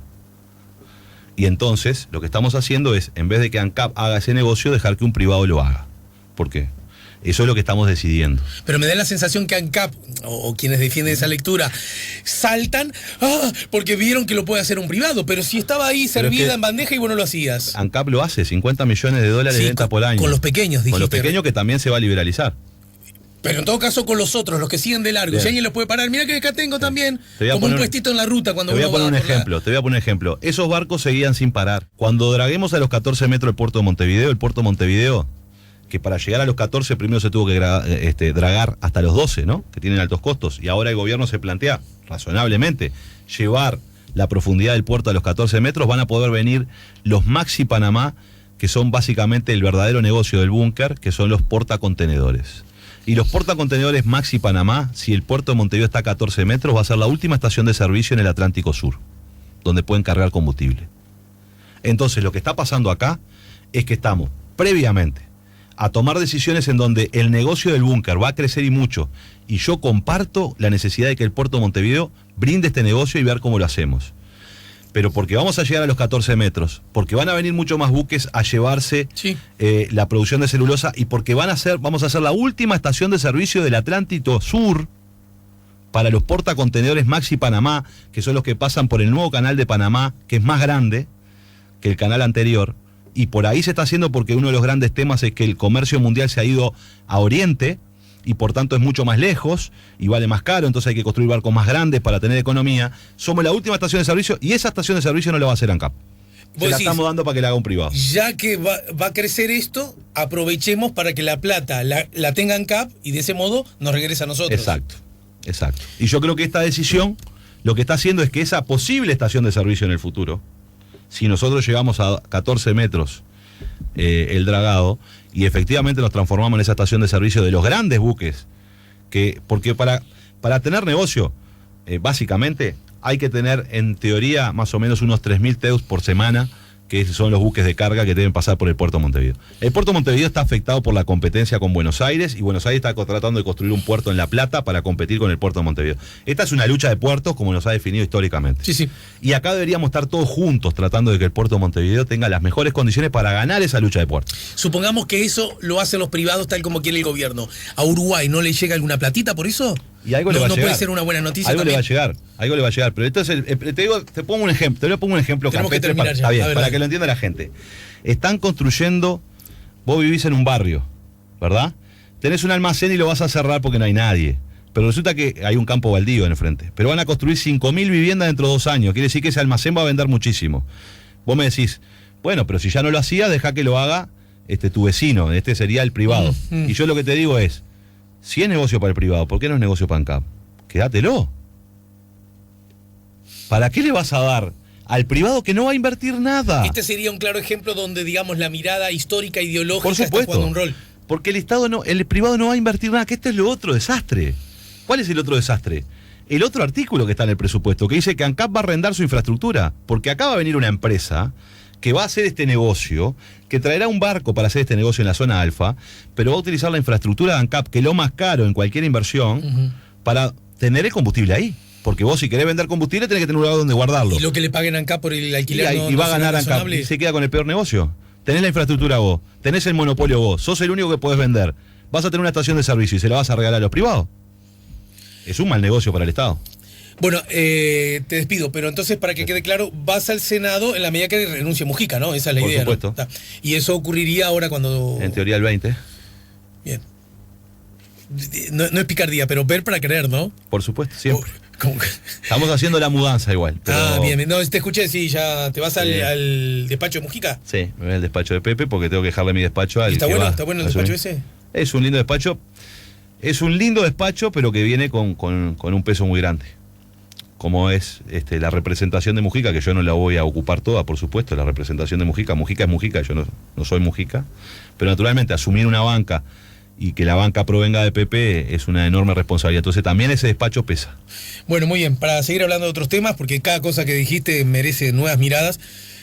Y entonces, lo que estamos haciendo es, en vez de que ANCAP haga ese negocio, dejar que un privado lo haga. ¿Por qué? Eso es lo que estamos decidiendo. Pero me da la sensación que ANCAP, o quienes defienden esa lectura, saltan porque vieron que lo puede hacer un privado. Pero si estaba ahí servida en bandeja y vos no lo hacías. ANCAP lo hace, $50 millones de venta por año. Con los pequeños, dijiste. Con los pequeños, que también se va a liberalizar. Pero en todo caso con los otros, los que siguen de largo. Bien. Si alguien los puede parar, mira que acá tengo también, como poner, un puestito en la ruta cuando te voy a uno poner va un por la- ejemplo, te voy a poner un ejemplo. Esos barcos seguían sin parar. Cuando draguemos a los 14 metros del puerto de Montevideo, el puerto de Montevideo, que para llegar a los 14 primero se tuvo que dragar hasta los 12, ¿no? Que tienen altos costos. Y ahora el gobierno se plantea, razonablemente, llevar la profundidad del puerto a los 14 metros. Van a poder venir los Maxi Panamá, que son básicamente el verdadero negocio del búnker, que son los portacontenedores. Y los portacontenedores Maxi Panamá, si el puerto de Montevideo está a 14 metros, va a ser la última estación de servicio en el Atlántico Sur, donde pueden cargar combustible. Entonces, lo que está pasando acá es que estamos previamente a tomar decisiones en donde el negocio del búnker va a crecer y mucho, y yo comparto la necesidad de que el puerto de Montevideo brinde este negocio y ver cómo lo hacemos. Pero porque vamos a llegar a los 14 metros, porque van a venir mucho más buques a llevarse Sí. la producción de celulosa, y porque vamos a hacer la última estación de servicio del Atlántico Sur para los portacontenedores Maxi Panamá, que son los que pasan por el nuevo canal de Panamá, que es más grande que el canal anterior, y por ahí se está haciendo porque uno de los grandes temas es que el comercio mundial se ha ido a Oriente, y por tanto es mucho más lejos y vale más caro, entonces hay que construir barcos más grandes para tener economía. Somos la última estación de servicio, y esa estación de servicio no la va a hacer ANCAP. Se la estamos dando para que la haga un privado. Ya que va a crecer esto, aprovechemos para que la plata la tengan CAP y de ese modo nos regresa a nosotros. Exacto. Y yo creo que esta decisión lo que está haciendo es que esa posible estación de servicio en el futuro, si nosotros llegamos a 14 metros el dragado, y efectivamente nos transformamos en esa estación de servicio de los grandes buques, porque para tener negocio, básicamente hay que tener en teoría más o menos unos 3.000 TEUs por semana, que son los buques de carga que deben pasar por el puerto de Montevideo. El puerto de Montevideo está afectado por la competencia con Buenos Aires, y Buenos Aires está tratando de construir un puerto en La Plata para competir con el puerto de Montevideo. Esta es una lucha de puertos como nos ha definido históricamente. Sí. Y acá deberíamos estar todos juntos tratando de que el puerto de Montevideo tenga las mejores condiciones para ganar esa lucha de puertos. Supongamos que eso lo hacen los privados tal como quiere el gobierno. ¿A Uruguay no le llega alguna platita por eso? Y algo le va a llegar. No puede ser una buena noticia. Algo también. le va a llegar. Pero esto es te pongo un ejemplo. Te pongo un ejemplo Tenemos que campestre terminar ya. está bien, A ver, para dale. que lo entienda la gente. Están construyendo, vos vivís en un barrio, ¿verdad? Tenés un almacén y lo vas a cerrar porque no hay nadie. Pero resulta que hay un campo baldío en el frente. Pero van a construir 5.000 viviendas dentro de 2 años. Quiere decir que ese almacén va a vender muchísimo. Vos me decís, bueno, pero si ya no lo hacía, deja que lo haga tu vecino. Este sería el privado. Y yo lo que te digo es, si es negocio para el privado, ¿por qué no es negocio para ANCAP? Quédatelo. ¿Para qué le vas a dar al privado que no va a invertir nada? Este sería un claro ejemplo donde, digamos, la mirada histórica, Por ideológica está supuesto. jugando un rol. Porque el privado no va a invertir nada, que este es lo otro desastre. ¿Cuál es el otro desastre? El otro artículo que está en el presupuesto, que dice que ANCAP va a arrendar su infraestructura, porque acá va a venir una empresa que va a hacer este negocio, que traerá un barco para hacer este negocio en la zona alfa, pero va a utilizar la infraestructura de ANCAP, que es lo más caro en cualquier inversión, para tener el combustible ahí. Porque vos, si querés vender combustible, tenés que tener un lugar donde guardarlo. Y lo que le paguen a ANCAP por el alquiler Y va a ganar ANCAP. razonable. Y se queda con el peor negocio. Tenés la infraestructura vos, tenés el monopolio vos, sos el único que podés vender. Vas a tener una estación de servicio y se la vas a regalar a los privados. Es un mal negocio para el Estado. Bueno, te despido, pero entonces, para que quede claro, vas al Senado en la medida que renuncie Mujica, ¿no? Esa es la Por idea, supuesto. ¿no? Y eso ocurriría ahora cuando... En teoría el 20. Bien. No es picardía, pero ver para creer, ¿no? Por supuesto, siempre. ¿Cómo que? Estamos haciendo la mudanza igual. Pero... Bien. No, te escuché, sí, ya te vas al despacho de Mujica. Sí, me voy al despacho de Pepe porque tengo que dejarle mi despacho al ¿Está que bueno? va ¿Está bueno el a despacho asumir. ese? Es un lindo despacho. Es un lindo despacho, pero que viene con un peso muy grande. Como es la representación de Mujica, que yo no la voy a ocupar toda, por supuesto, la representación de Mujica. Mujica es Mujica, yo no soy Mujica. Pero naturalmente, asumir una banca y que la banca provenga de PP es una enorme responsabilidad. Entonces también ese despacho pesa. Bueno, muy bien. Para seguir hablando de otros temas, porque cada cosa que dijiste merece nuevas miradas,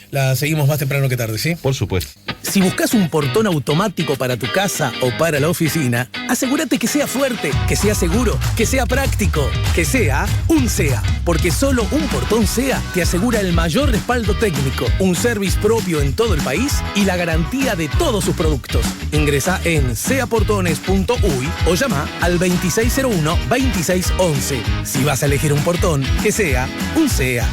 la seguimos más temprano que tarde, ¿sí? Por supuesto. Si buscas un portón automático para tu casa o para la oficina, asegúrate que sea fuerte, que sea seguro, que sea práctico, que sea un SEA. Porque solo un portón SEA te asegura el mayor respaldo técnico, un service propio en todo el país y la garantía de todos sus productos. Ingresa en seaportones.uy o llama al 2601-2611. Si vas a elegir un portón, que sea un SEA.